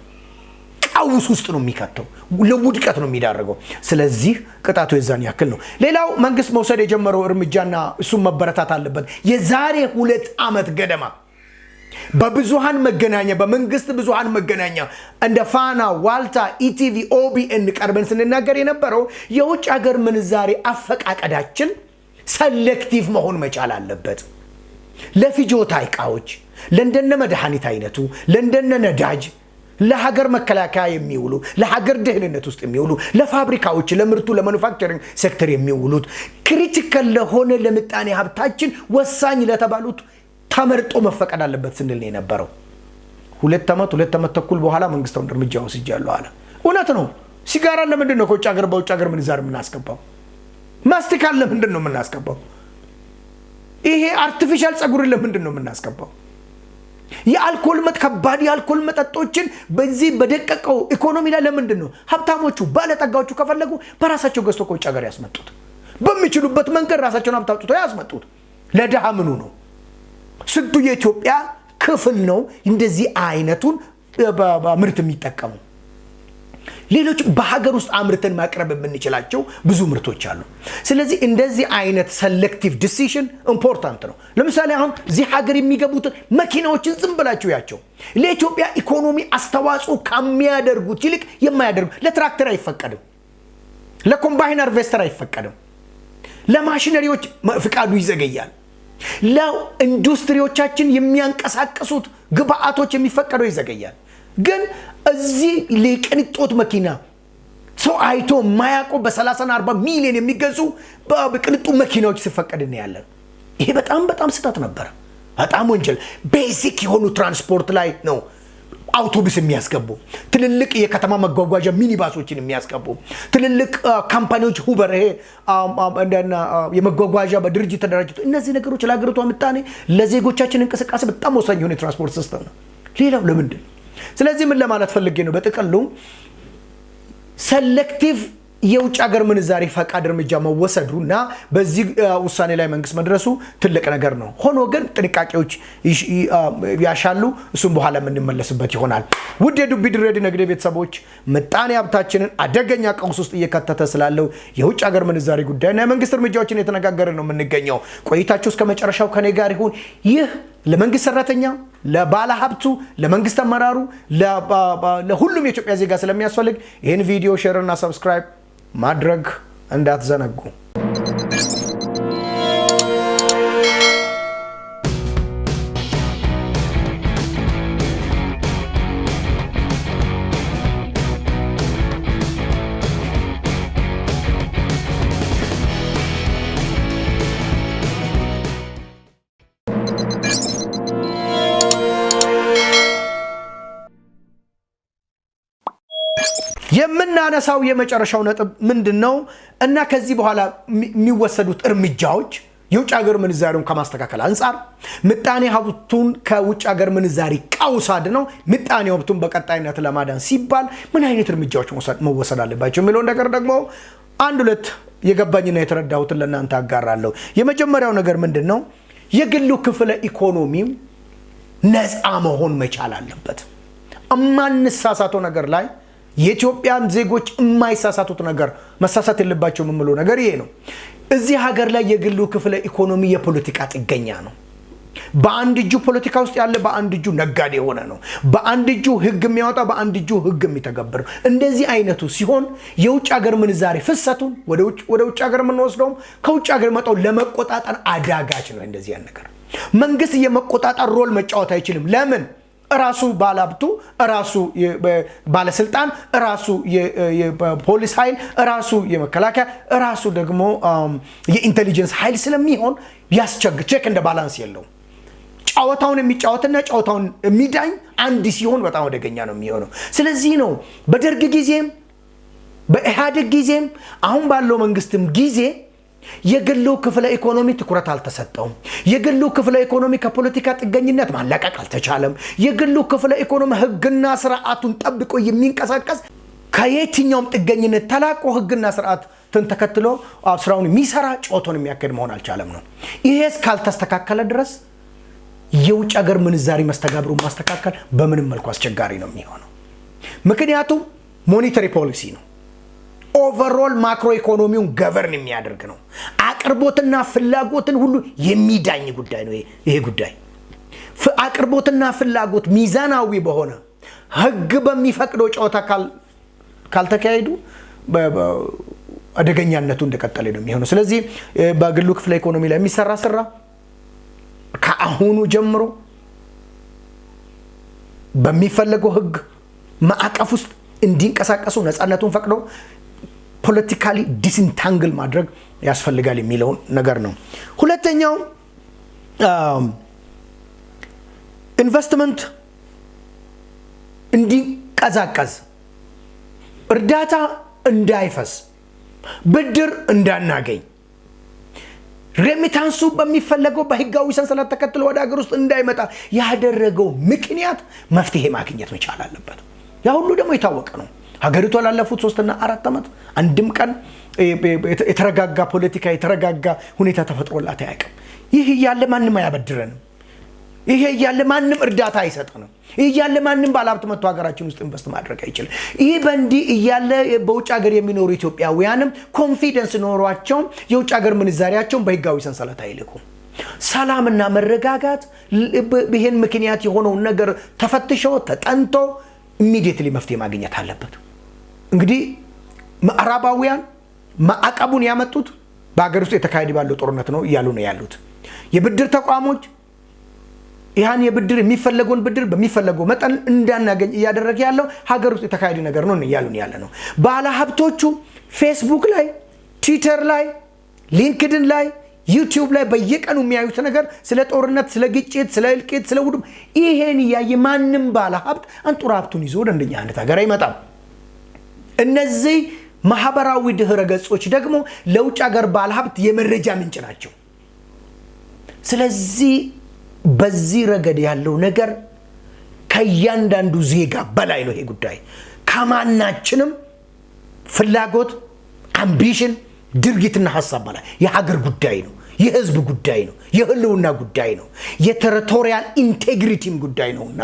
ቀውስ ውስጥ ነው የሚከተው፣ ለውድቀት ነው የሚዳርገው። ስለዚህ ቅጣቱ የዛን ያክል ነው። ሌላው መንግስት መውሰድ የጀመረው እርምጃና እሱም መበረታት አለበት። የዛሬ 2 ዓመት ገደማ በብዙሃን መገናኛ በመንግስት ብዙሃን መገናኛ እንደ ፋና፣ ዋልታ፣ ኢቲቪ፣ ኦቢኤን ቀርበን ስንናገር የነበረው የውጭ ሀገር ምንዛሪ አፈቃቀዳችን ሰሌክቲቭ መሆን መቻል አለበት። ለፍጆታ ዕቃዎች፣ ለእንደነ መድኃኒት አይነቱ፣ ለእንደነ ነዳጅ፣ ለሀገር መከላከያ የሚውሉ፣ ለሀገር ደህንነት ውስጥ የሚውሉ፣ ለፋብሪካዎች፣ ለምርቱ ለማኑፋክቸሪንግ ሴክተር የሚውሉት ክሪቲካል ለሆነ ለምጣኔ ሀብታችን ወሳኝ ለተባሉት ተመርጦ መፈቀድ አለበት ስንል ነው የነበረው። 2 ዓመት ተኩል በኋላ መንግስታውን እርምጃ ወስጃለሁ አለ። እውነት ነው። ሲጋራ ለምንድን ነው ከውጭ ሀገር በውጭ ሀገር ምንዛር የምናስገባው? ማስቲካ ለምንድን ነው የምናስገባው? ይሄ አርቲፊሻል ጸጉር ለምንድን ነው የምናስገባው? የአልኮል ከባድ የአልኮል መጠጦችን በዚህ በደቀቀው ኢኮኖሚ ላይ ለምንድን ነው ሀብታሞቹ ባለጠጋዎቹ ከፈለጉ በራሳቸው ገዝቶ ከውጭ ሀገር ያስመጡት? በሚችሉበት መንገድ ራሳቸውን ሀብት አውጥተው ያስመጡት። ለድሃ ምኑ ነው? ስንቱ የኢትዮጵያ ክፍል ነው እንደዚህ አይነቱን ምርት የሚጠቀሙ? ሌሎች በሀገር ውስጥ አምርተን ማቅረብ የምንችላቸው ብዙ ምርቶች አሉ። ስለዚህ እንደዚህ አይነት ሴሌክቲቭ ዲሲዥን ኢምፖርታንት ነው። ለምሳሌ አሁን እዚህ ሀገር የሚገቡት መኪናዎችን ዝም ብላችሁ ያቸው ለኢትዮጵያ ኢኮኖሚ አስተዋጽኦ ከሚያደርጉት ይልቅ የማያደርጉ፣ ለትራክተር አይፈቀድም፣ ለኮምባይን ሃርቨስተር አይፈቀድም፣ ለማሽነሪዎች ፍቃዱ ይዘገያል፣ ለኢንዱስትሪዎቻችን የሚያንቀሳቅሱት ግብአቶች የሚፈቀደው ይዘገያል። ግን እዚህ ለቅንጦት መኪና ሰው አይቶ ማያቆ በ30-40 ሚሊዮን የሚገዙ በቅንጡ መኪናዎች ሲፈቀድ እናያለን። ይሄ በጣም ስህተት ነበር፣ በጣም ወንጀል። ቤዚክ የሆኑ ትራንስፖርት ላይ ነው አውቶቡስ የሚያስገቡ፣ ትልልቅ የከተማ መጓጓዣ ሚኒባሶችን የሚያስገቡ ትልልቅ ካምፓኒዎች ሁበር፣ ይሄ እንደና የመጓጓዣ በድርጅት ተደራጅቶ እነዚህ ነገሮች ለሀገሪቷ ምጣኔ ለዜጎቻችን እንቅስቃሴ በጣም ወሳኝ የሆነ ትራንስፖርት ሲስተም ነው። ሌላው ለምንድን? ስለዚህ ምን ለማለት ፈልጌ ነው? በጥቅሉ ሴሌክቲቭ የውጭ ሀገር ምንዛሪ ፈቃድ እርምጃ መወሰዱና በዚህ ውሳኔ ላይ መንግስት መድረሱ ትልቅ ነገር ነው። ሆኖ ግን ጥንቃቄዎች ያሻሉ። እሱም በኋላ የምንመለስበት ይሆናል። ውድ የዱቢ ድሬድ ንግድ ቤተሰቦች ምጣኔ ሀብታችንን አደገኛ ቀውስ ውስጥ እየከተተ ስላለው የውጭ ሀገር ምንዛሪ ጉዳይና የመንግስት እርምጃዎችን የተነጋገርን ነው የምንገኘው። ቆይታችሁ እስከ መጨረሻው ከኔ ጋር ይሁን። ይህ ለመንግስት ሰራተኛ፣ ለባለ ሀብቱ፣ ለመንግስት አመራሩ፣ ለሁሉም የኢትዮጵያ ዜጋ ስለሚያስፈልግ ይህን ቪዲዮ ሼር እና ሰብስክራይብ ማድረግ እንዳትዘነጉ። የምናነሳው የመጨረሻው ነጥብ ምንድነው እና ከዚህ በኋላ የሚወሰዱት እርምጃዎች የውጭ ሀገር ምንዛሪውን ከማስተካከል አንፃር ምጣኔ ሀብቱን ከውጭ ሀገር ምንዛሪ ቀውስ አድነው ምጣኔ ሀብቱን በቀጣይነት ለማዳን ሲባል ምን አይነት እርምጃዎች መወሰድ አለባቸው የሚለው ነገር ደግሞ አንድ ሁለት የገባኝና የተረዳሁትን ለእናንተ አጋራለሁ። የመጀመሪያው ነገር ምንድነው? የግሉ ክፍለ ኢኮኖሚው ነፃ መሆን መቻል አለበት። እማንሳሳተው ነገር ላይ የኢትዮጵያን ዜጎች የማይሳሳቱት ነገር መሳሳት የለባቸው የምለው ነገር ይሄ ነው። እዚህ ሀገር ላይ የግሉ ክፍለ ኢኮኖሚ የፖለቲካ ጥገኛ ነው። በአንድ እጁ ፖለቲካ ውስጥ ያለ፣ በአንድ እጁ ነጋዴ የሆነ ነው። በአንድ እጁ ህግ የሚያወጣ፣ በአንድ እጁ ህግ የሚተገብር። እንደዚህ አይነቱ ሲሆን የውጭ ሀገር ምንዛሬ ፍሰቱን ወደ ውጭ ሀገር የምንወስደውም ከውጭ ሀገር መጣው ለመቆጣጠር አዳጋች ነው። እንደዚህ ያን ነገር መንግስት የመቆጣጠር ሮል መጫወት አይችልም። ለምን? ራሱ ባለሀብቱ፣ ራሱ ባለስልጣን፣ ራሱ የፖሊስ ኃይል፣ ራሱ የመከላከያ፣ ራሱ ደግሞ የኢንቴሊጀንስ ኃይል ስለሚሆን ያስቸግር። ቼክ እንደ ባላንስ የለውም። ጨዋታውን የሚጫወትና ጨዋታውን የሚዳኝ አንድ ሲሆን በጣም አደገኛ ነው የሚሆነው። ስለዚህ ነው በደርግ ጊዜም በኢህአዴግ ጊዜም አሁን ባለው መንግስትም ጊዜ የግሉ ክፍለ ኢኮኖሚ ትኩረት አልተሰጠውም። የግሉ ክፍለ ኢኮኖሚ ከፖለቲካ ጥገኝነት ማላቀቅ አልተቻለም። የግሉ ክፍለ ኢኮኖሚ ህግና ስርዓቱን ጠብቆ የሚንቀሳቀስ ከየትኛውም ጥገኝነት ተላቆ ህግና ስርዓትን ተከትሎ ስራውን የሚሰራ ጨዋታውን የሚያካሄድ መሆን አልቻለም ነው። ይሄስ ካልተስተካከለ ድረስ የውጭ ሀገር ምንዛሪ መስተጋብሩ ማስተካከል በምንም መልኩ አስቸጋሪ ነው የሚሆነው። ምክንያቱም ሞኔታሪ ፖሊሲ ነው። ኦቨርኦል ማክሮ ኢኮኖሚውን ገቨርን የሚያደርግ ነው። አቅርቦትና ፍላጎትን ሁሉ የሚዳኝ ጉዳይ ነው ይሄ ጉዳይ። አቅርቦትና ፍላጎት ሚዛናዊ በሆነ ህግ በሚፈቅደው ጨዋታ ካልተካሄዱ አደገኛነቱ እንደቀጠለ ነው የሚሆነው። ስለዚህ በግሉ ክፍለ ኢኮኖሚ ላይ የሚሰራ ስራ ከአሁኑ ጀምሮ በሚፈለገው ህግ ማዕቀፍ ውስጥ እንዲንቀሳቀሱ ነፃነቱን ፈቅዶ ፖለቲካሊ ዲስኢንታንግል ማድረግ ያስፈልጋል የሚለው ነገር ነው። ሁለተኛው ኢንቨስትመንት እንዲቀዛቀዝ፣ እርዳታ እንዳይፈስ፣ ብድር እንዳናገኝ፣ ሬሚታንሱ በሚፈለገው በህጋዊ ሰንሰለት ተከትሎ ወደ ሀገር ውስጥ እንዳይመጣ ያደረገው ምክንያት መፍትሄ ማግኘት መቻል አለበት። ያ ሁሉ ደግሞ የታወቀ ነው። ሀገሪቷ ላለፉት 3 እና 4 ዓመት አንድም ቀን የተረጋጋ ፖለቲካ፣ የተረጋጋ ሁኔታ ተፈጥሮላት አያውቅም። ይህ እያለ ማንም አያበድረንም። ይሄ እያለ ማንም እርዳታ አይሰጠንም። ይህ እያለ ማንም ባለሀብት መጥቶ ሀገራችን ውስጥ ኢንቨስት ማድረግ አይችልም። ይህ በእንዲህ እያለ በውጭ ሀገር የሚኖሩ ኢትዮጵያውያንም ኮንፊደንስ ኖሯቸው የውጭ ሀገር ምንዛሪያቸውን በህጋዊ ሰንሰለት አይልኩም። ሰላምና መረጋጋት ይሄን ምክንያት የሆነውን ነገር ተፈትሾ ተጠንቶ ኢሚዲየትሊ መፍትሄ ማግኘት አለበት። እንግዲህ ምዕራባውያን ማዕቀቡን ያመጡት በሀገር ውስጥ የተካሄደ ባለው ጦርነት ነው እያሉ ነው ያሉት። የብድር ተቋሞች ያን የብድር የሚፈለገውን ብድር በሚፈለገው መጠን እንዳናገኝ እያደረገ ያለው ሀገር ውስጥ የተካሄደ ነገር ነው እያሉ ያለ ነው። ባለ ሀብቶቹ ፌስቡክ ላይ፣ ትዊተር ላይ፣ ሊንክድን ላይ፣ ዩቲዩብ ላይ በየቀኑ የሚያዩት ነገር ስለ ጦርነት፣ ስለ ግጭት፣ ስለ እልቂት፣ ስለ ውድም ይሄን ያየ ማንም ባለ ሀብት አንጡራ ሀብቱን ይዞ ወደ እንደኛ አይነት ሀገር አይመጣም። እነዚህ ማህበራዊ ድህረ ገጾች ደግሞ ለውጭ ሀገር ባለ ሀብት የመረጃ ምንጭ ናቸው። ስለዚህ በዚህ ረገድ ያለው ነገር ከእያንዳንዱ ዜጋ በላይ ነው። ይሄ ጉዳይ ከማናችንም ፍላጎት ከአምቢሽን ድርጊትና ሐሳብ በላይ የሀገር ጉዳይ ነው፣ የህዝብ ጉዳይ ነው፣ የህልውና ጉዳይ ነው፣ የቴሪቶሪያል ኢንቴግሪቲም ጉዳይ ነውና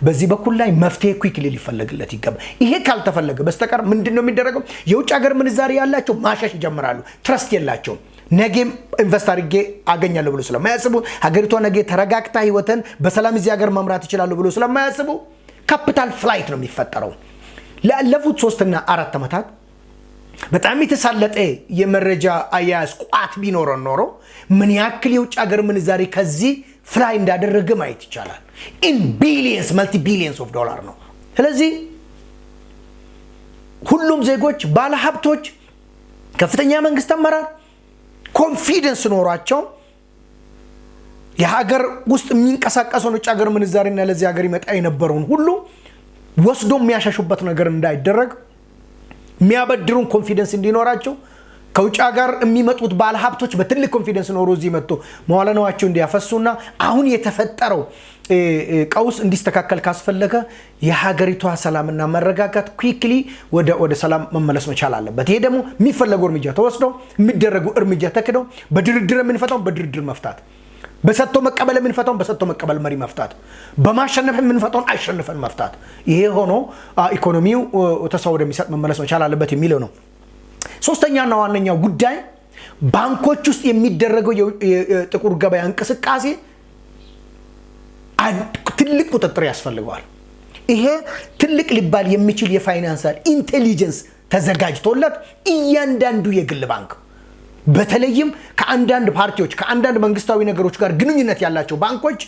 በዚህ በኩል ላይ መፍትሄ ኩዊክሊ ሊፈለግለት ይገባል። ይሄ ካልተፈለገ በስተቀር ምንድነው የሚደረገው? የውጭ ሀገር ምንዛሪ ያላቸው ማሻሽ ይጀምራሉ። ትረስት የላቸውም። ነገም ኢንቨስት አድርጌ አገኛለሁ ብሎ ስለማያስቡ፣ ሀገሪቷ ነገ ተረጋግታ ህይወትን በሰላም እዚህ ሀገር መምራት ይችላሉ ብሎ ስለማያስቡ ካፒታል ፍላይት ነው የሚፈጠረው። ላለፉት 3 እና 4 ዓመታት በጣም የተሳለጠ የመረጃ አያያዝ ቋት ቢኖረን ኖሮ ምን ያክል የውጭ ሀገር ምንዛሪ ከዚህ ፍላይ እንዳደረገ ማየት ይቻላል። ኢን ቢሊየንስ መልቲ ቢሊየንስ ኦፍ ዶላር ነው። ስለዚህ ሁሉም ዜጎች፣ ባለሀብቶች፣ ከፍተኛ መንግስት አመራር ኮንፊደንስ ኖሯቸው የሀገር ውስጥ የሚንቀሳቀሰውን ውጭ ሀገር ምንዛሪና ለዚህ ሀገር ይመጣ የነበረውን ሁሉ ወስዶ የሚያሻሹበት ነገር እንዳይደረግ የሚያበድሩን ኮንፊደንስ እንዲኖራቸው ከውጭ ሀገር የሚመጡት ባለሀብቶች በትልቅ ኮንፊደንስ ኖሮ እዚህ መጥቶ መዋለ ንዋያቸው እንዲያፈሱና አሁን የተፈጠረው ቀውስ እንዲስተካከል ካስፈለገ የሀገሪቷ ሰላምና መረጋጋት ኩዊክሊ ወደ ሰላም መመለስ መቻል አለበት። ይሄ ደግሞ የሚፈለገው እርምጃ ተወስዶ የሚደረጉ እርምጃ ተክደው በድርድር የምንፈታው በድርድር መፍታት፣ በሰጥቶ መቀበል የምንፈታው በሰጥቶ መቀበል መሪ መፍታት፣ በማሸነፍ የምንፈታውን አሸንፈን መፍታት። ይሄ ሆኖ ኢኮኖሚው ተስፋ ወደሚሰጥ መመለስ መቻል አለበት የሚለው ነው። ሶስተኛና ዋነኛው ጉዳይ ባንኮች ውስጥ የሚደረገው የጥቁር ገበያ እንቅስቃሴ ትልቅ ቁጥጥር ያስፈልገዋል። ይሄ ትልቅ ሊባል የሚችል የፋይናንሻል ኢንቴሊጀንስ ተዘጋጅቶለት እያንዳንዱ የግል ባንክ በተለይም ከአንዳንድ ፓርቲዎች ከአንዳንድ መንግስታዊ ነገሮች ጋር ግንኙነት ያላቸው ባንኮች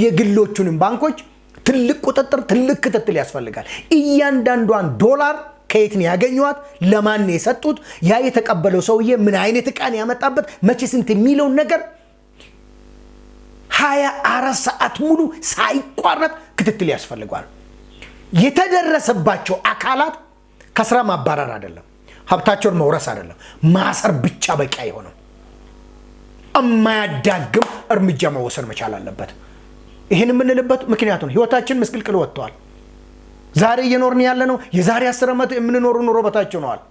የግሎቹንም ባንኮች ትልቅ ቁጥጥር ትልቅ ክትትል ያስፈልጋል። እያንዳንዷን ዶላር ከየት ነው ያገኙት? ለማን ነው የሰጡት? ያ የተቀበለው ሰውዬ ምን አይነት ዕቃን ያመጣበት መቼ ስንት የሚለውን ነገር 24 ሰዓት ሙሉ ሳይቋረጥ ክትትል ያስፈልጋል። የተደረሰባቸው አካላት ከስራ ማባረር አይደለም፣ ሀብታቸውን መውረስ አይደለም፣ ማሰር ብቻ በቂ አይሆንም። የማያዳግም እርምጃ መወሰድ መቻል አለበት። ይሄን የምንልበት ምክንያቱ ነው ህይወታችን ምስቅልቅል ወጥቷል። ዛሬ እየኖርን ያለ ነው የዛሬ 10 ዓመት የምንኖረው ኑሮ በታቸው ነዋል።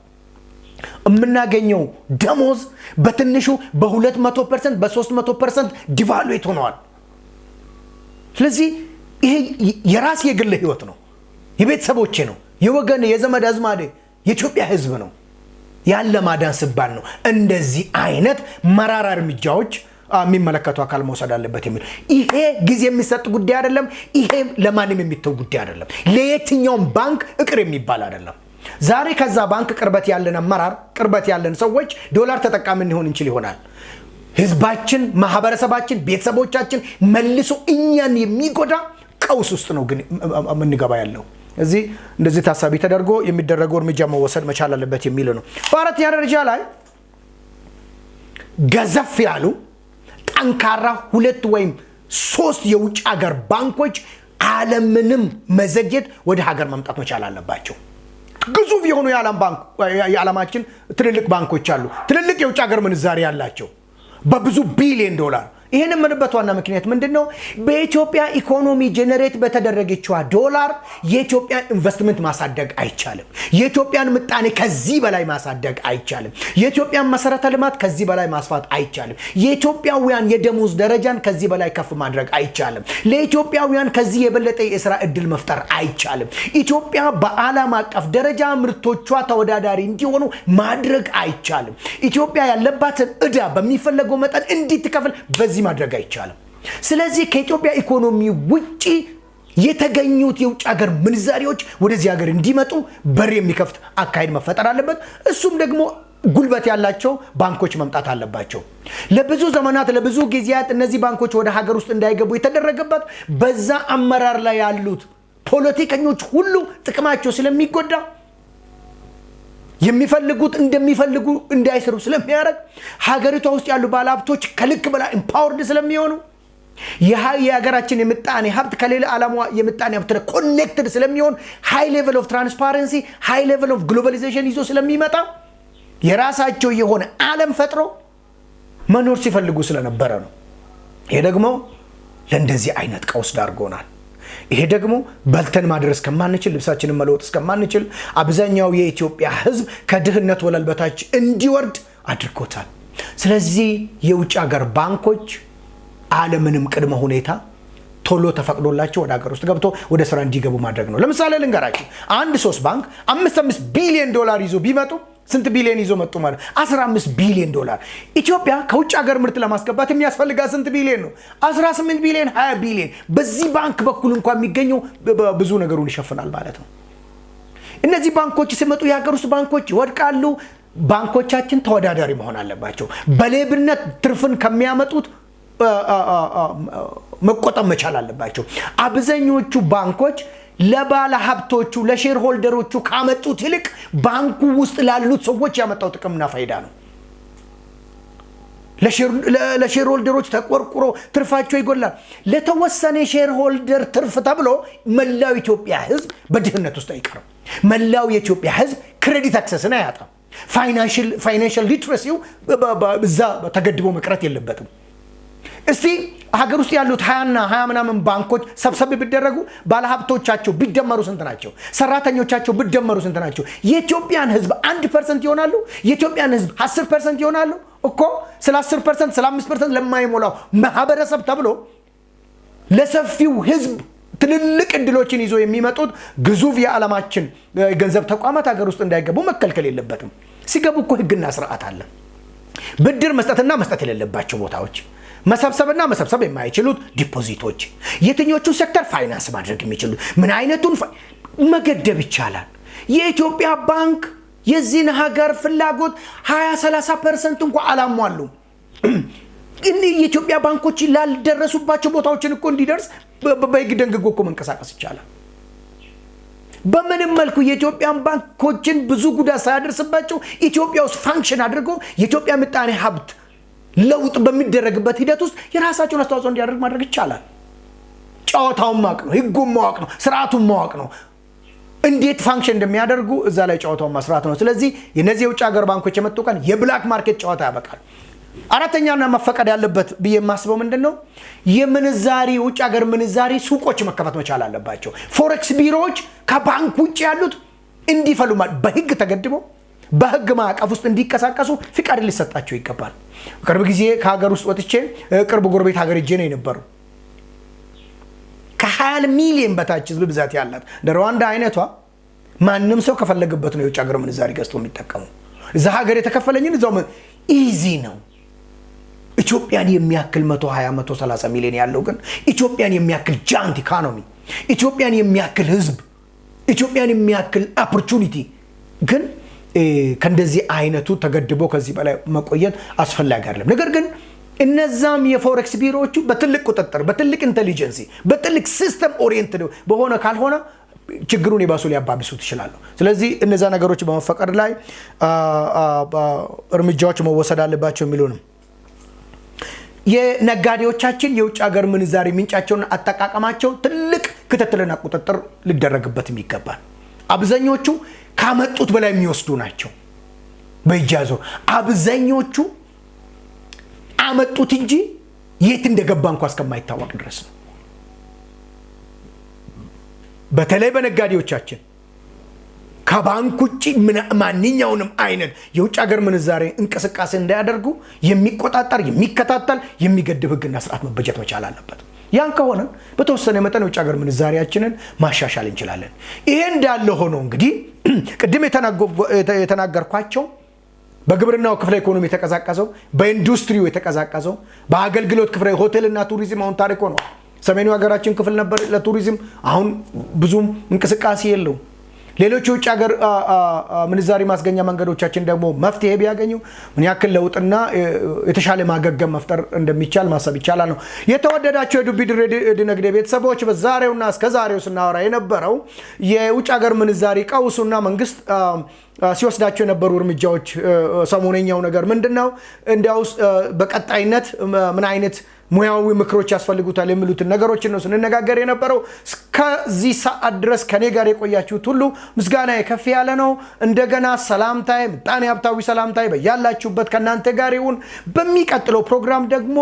የምናገኘው ደሞዝ በትንሹ በ200% በ300% ዲቫሉዌት ሆነዋል። ስለዚህ ይሄ የራስ የግል ህይወት ነው፣ የቤተሰቦቼ ነው፣ የወገን የዘመድ አዝማዴ የኢትዮጵያ ህዝብ ነው ያለ ማዳን ስባል ነው እንደዚህ አይነት መራራ እርምጃዎች የሚመለከቱ አካል መውሰድ አለበት የሚል። ይሄ ጊዜ የሚሰጥ ጉዳይ አይደለም። ይሄ ለማንም የሚተው ጉዳይ አይደለም። ለየትኛውም ባንክ እቅር የሚባል አይደለም። ዛሬ ከዛ ባንክ ቅርበት ያለን አመራር ቅርበት ያለን ሰዎች ዶላር ተጠቃሚ እንሆን እንችል ይሆናል። ህዝባችን፣ ማህበረሰባችን፣ ቤተሰቦቻችን መልሶ እኛን የሚጎዳ ቀውስ ውስጥ ነው ግን የምንገባ ያለው። እዚህ እንደዚህ ታሳቢ ተደርጎ የሚደረገው እርምጃ መወሰድ መቻል አለበት የሚል ነው። በአራተኛ ደረጃ ላይ ገዘፍ ያሉ ጠንካራ 2 ወይም 3 የውጭ ሀገር ባንኮች አለምንም መዘግየት ወደ ሀገር መምጣት መቻል አለባቸው። ግዙፍ የሆኑ የዓለማችን ትልልቅ ባንኮች አሉ። ትልልቅ የውጭ ሀገር ምንዛሪ ያላቸው በብዙ ቢሊዮን ዶላር። ይሄን የምንበት ዋና ምክንያት ምንድነው? በኢትዮጵያ ኢኮኖሚ ጀነሬት በተደረገችው ዶላር የኢትዮጵያን ኢንቨስትመንት ማሳደግ አይቻልም። የኢትዮጵያን ምጣኔ ከዚህ በላይ ማሳደግ አይቻልም። የኢትዮጵያን መሰረተ ልማት ከዚህ በላይ ማስፋት አይቻልም። የኢትዮጵያውያን የደሞዝ ደረጃን ከዚህ በላይ ከፍ ማድረግ አይቻልም። ለኢትዮጵያውያን ከዚህ የበለጠ የሥራ ዕድል መፍጠር አይቻልም። ኢትዮጵያ በዓለም አቀፍ ደረጃ ምርቶቿ ተወዳዳሪ እንዲሆኑ ማድረግ አይቻልም። ኢትዮጵያ ያለባትን ዕዳ በሚፈለገው መጠን እንድትከፍል በዚህ ማድረግ አይቻልም። ስለዚህ ከኢትዮጵያ ኢኮኖሚ ውጪ የተገኙት የውጭ ሀገር ምንዛሪዎች ወደዚህ ሀገር እንዲመጡ በር የሚከፍት አካሄድ መፈጠር አለበት። እሱም ደግሞ ጉልበት ያላቸው ባንኮች መምጣት አለባቸው። ለብዙ ዘመናት ለብዙ ጊዜያት እነዚህ ባንኮች ወደ ሀገር ውስጥ እንዳይገቡ የተደረገበት በዛ አመራር ላይ ያሉት ፖለቲከኞች ሁሉ ጥቅማቸው ስለሚጎዳ የሚፈልጉት እንደሚፈልጉ እንዳይሰሩ ስለሚያደርግ ሀገሪቷ ውስጥ ያሉ ባለሀብቶች ከልክ በላይ ኢምፓወርድ ስለሚሆኑ የሀገራችን የምጣኔ ሀብት ከሌላ ዓለም የምጣኔ ሀብት ኮኔክትድ ስለሚሆን ሃይ ሌቨል ኦፍ ትራንስፓረንሲ ሃይ ሌቨል ኦፍ ግሎባላይዜሽን ይዞ ስለሚመጣ የራሳቸው የሆነ ዓለም ፈጥሮ መኖር ሲፈልጉ ስለነበረ ነው። ይሄ ደግሞ ለእንደዚህ አይነት ቀውስ ዳርጎናል። ይሄ ደግሞ በልተን ማድረስ ከማንችል ልብሳችንን መለወጥ እስከማንችል አብዛኛው የኢትዮጵያ ሕዝብ ከድህነት ወለል በታች እንዲወርድ አድርጎታል። ስለዚህ የውጭ ሀገር ባንኮች አለምንም ቅድመ ሁኔታ ቶሎ ተፈቅዶላቸው ወደ ሀገር ውስጥ ገብቶ ወደ ስራ እንዲገቡ ማድረግ ነው። ለምሳሌ ልንገራችሁ፣ አንድ 3 ባንክ 5 ቢሊዮን ዶላር ይዞ ቢመጡ ስንት ቢሊዮን ይዞ መጡ ማለት? 15 ቢሊዮን ዶላር። ኢትዮጵያ ከውጭ ሀገር ምርት ለማስገባት የሚያስፈልጋት ስንት ቢሊዮን ነው? 18 ቢሊዮን 20 ቢሊዮን። በዚህ ባንክ በኩል እንኳን የሚገኘው ብዙ ነገሩን ይሸፍናል ማለት ነው። እነዚህ ባንኮች ሲመጡ የሀገር ውስጥ ባንኮች ይወድቃሉ። ባንኮቻችን ተወዳዳሪ መሆን አለባቸው። በሌብነት ትርፍን ከሚያመጡት መቆጠብ መቻል አለባቸው። አብዛኞቹ ባንኮች ለባለ ሀብቶቹ ለሼር ሆልደሮቹ ካመጡት ይልቅ ባንኩ ውስጥ ላሉት ሰዎች ያመጣው ጥቅምና ፋይዳ ነው። ለሼር ሆልደሮች ተቆርቁሮ ትርፋቸው ይጎላል። ለተወሰነ ሼር ሆልደር ትርፍ ተብሎ መላው ኢትዮጵያ ሕዝብ በድህነት ውስጥ አይቀርም። መላው የኢትዮጵያ ሕዝብ ክሬዲት አክሰስን አያጣም። ፋይናንሻል ሊትረሲው በዛ ተገድቦ መቅረት የለበትም። እስቲ ሀገር ውስጥ ያሉት 20 ምናምን ባንኮች ሰብሰብ ቢደረጉ ባለሀብቶቻቸው ቢደመሩ ስንት ናቸው? ሰራተኞቻቸው ቢደመሩ ስንት ናቸው? የኢትዮጵያን ሕዝብ 1% ይሆናሉ? የኢትዮጵያን ሕዝብ 10% ይሆናሉ? እኮ ስለ 10% ስለ 5% ለማይሞላው ማህበረሰብ ተብሎ ለሰፊው ሕዝብ ትልልቅ እድሎችን ይዞ የሚመጡት ግዙፍ የዓለማችን ገንዘብ ተቋማት ሀገር ውስጥ እንዳይገቡ መከልከል የለበትም። ሲገቡ እኮ ህግና ስርዓት አለ። ብድር መስጠትና መስጠት የሌለባቸው ቦታዎች፣ መሰብሰብና መሰብሰብ የማይችሉት ዲፖዚቶች፣ የትኞቹ ሴክተር ፋይናንስ ማድረግ የሚችሉት ምን አይነቱን መገደብ ይቻላል። የኢትዮጵያ ባንክ የዚህን ሀገር ፍላጎት 20-30% እንኳን አላሟሉም። የኢትዮጵያ ባንኮች ላልደረሱባቸው ቦታዎችን እኮ እንዲደርስ በህግ ደንግጎ እኮ መንቀሳቀስ ይቻላል። በምንም መልኩ የኢትዮጵያን ባንኮችን ብዙ ጉዳት ሳያደርስባቸው ኢትዮጵያ ውስጥ ፋንክሽን አድርጎ የኢትዮጵያ ምጣኔ ሀብት ለውጥ በሚደረግበት ሂደት ውስጥ የራሳቸውን አስተዋጽኦ እንዲያደርግ ማድረግ ይቻላል። ጨዋታውን ማወቅ ነው፣ ህጉን ማወቅ ነው፣ ስርዓቱን ማወቅ ነው፣ እንዴት ፋንክሽን እንደሚያደርጉ እዛ ላይ ጨዋታውን መስራት ነው። ስለዚህ የነዚህ የውጭ ሀገር ባንኮች የመጡ ቀን የብላክ ማርኬት ጨዋታ ያበቃል። አራተኛና መፈቀድ ያለበት ብዬ የማስበው ምንድነው? የምንዛሪ ውጭ ሀገር ምንዛሪ ሱቆች መከፈት መቻል አለባቸው። ፎሬክስ ቢሮዎች ከባንክ ውጭ ያሉት እንዲፈሉ በህግ ተገድበው በህግ ማዕቀፍ ውስጥ እንዲንቀሳቀሱ ፍቃድ ሊሰጣቸው ይገባል። ቅርብ ጊዜ ከሀገር ውስጥ ወጥቼ ቅርብ ጎረቤት ሀገር እጄ ነው የነበረው። ከ20 ሚሊዮን በታች ህዝብ ብዛት ያላት እንደ ሩዋንዳ አይነቷ ማንም ሰው ከፈለገበት ነው የውጭ ሀገር ምንዛሪ ገዝቶ የሚጠቀሙ። እዛ ሀገር የተከፈለኝን እዛው ኢዚ ነው። ኢትዮጵያን የሚያክል 120-130 ሚሊዮን ያለው ግን ኢትዮጵያን የሚያክል ጃንት ኢኮኖሚ፣ ኢትዮጵያን የሚያክል ህዝብ፣ ኢትዮጵያን የሚያክል ኦፖርቹኒቲ ግን ከእንደዚህ አይነቱ ተገድቦ ከዚህ በላይ መቆየት አስፈላጊ አይደለም። ነገር ግን እነዛም የፎሬክስ ቢሮዎቹ በትልቅ ቁጥጥር፣ በትልቅ ኢንተሊጀንሲ፣ በትልቅ ሲስተም ኦሪየንትድ በሆነ ካልሆነ ችግሩን የባሱ ሊያባብሱት ይችላሉ። ስለዚህ እነዛ ነገሮች በመፈቀድ ላይ እርምጃዎች መወሰድ አለባቸው የሚሉንም የነጋዴዎቻችን የውጭ ሀገር ምንዛሪ ምንጫቸውን አጠቃቀማቸው ትልቅ ክትትልና ቁጥጥር ሊደረግበትም ይገባል። አብዛኞቹ ካመጡት በላይ የሚወስዱ ናቸው። በእጃዞ አብዛኞቹ አመጡት እንጂ የት እንደገባ እንኳን እስከማይታወቅ ድረስ ነው። በተለይ በነጋዴዎቻችን ከባንክ ውጪ ማንኛውንም አይነት የውጭ ሀገር ምንዛሬ እንቅስቃሴ እንዳያደርጉ የሚቆጣጠር የሚከታተል የሚገድብ ህግና ስርዓት መበጀት መቻል አለበት። ያን ከሆነ በተወሰነ መጠን የውጭ ሀገር ምንዛሬያችንን ማሻሻል እንችላለን። ይሄ እንዳለ ሆኖ እንግዲህ ቅድም የተናገርኳቸው በግብርናው ክፍለ ኢኮኖሚ የተቀዛቀዘው፣ በኢንዱስትሪው የተቀዛቀዘው፣ በአገልግሎት ክፍለ ሆቴልና ቱሪዝም አሁን ታሪክ ሆኗል። ሰሜኑ ሀገራችን ክፍል ነበር ለቱሪዝም፣ አሁን ብዙም እንቅስቃሴ የለው። ሌሎች የውጭ ሀገር ምንዛሪ ማስገኛ መንገዶቻችን ደግሞ መፍትሄ ቢያገኙ ምን ያክል ለውጥና የተሻለ ማገገም መፍጠር እንደሚቻል ማሰብ ይቻላል ነው። የተወደዳቸው የዱቢ ድነግዴ ቤተሰቦች በዛሬውና እስከዛሬው ስናወራ የነበረው የውጭ ሀገር ምንዛሪ ቀውሱና መንግስት ሲወስዳቸው የነበሩ እርምጃዎች ሰሞነኛው ነገር ምንድነው፣ እንዲያውስ በቀጣይነት ምን አይነት ሙያዊ ምክሮች ያስፈልጉታል የሚሉትን ነገሮችን ነው ስንነጋገር የነበረው። እስከዚህ ሰዓት ድረስ ከኔ ጋር የቆያችሁት ሁሉ ምስጋና ከፍ ያለ ነው። እንደገና ሰላምታዬ ምጣኔ ሀብታዊ ሰላምታዬ በያላችሁበት ከናንተ ጋር ይሁን። በሚቀጥለው ፕሮግራም ደግሞ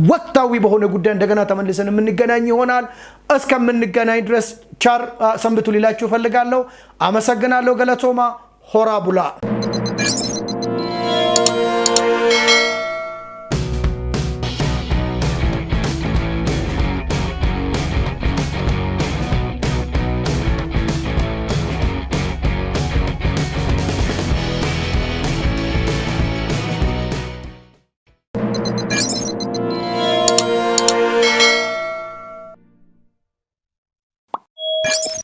ወቅታዊ በሆነ ጉዳይ እንደገና ተመልሰን የምንገናኝ ይሆናል። እስከምንገናኝ ድረስ ቻር ሰንብቱ ሊላችሁ ፈልጋለሁ። አመሰግናለሁ። ገለቶማ ሆራ ቡላ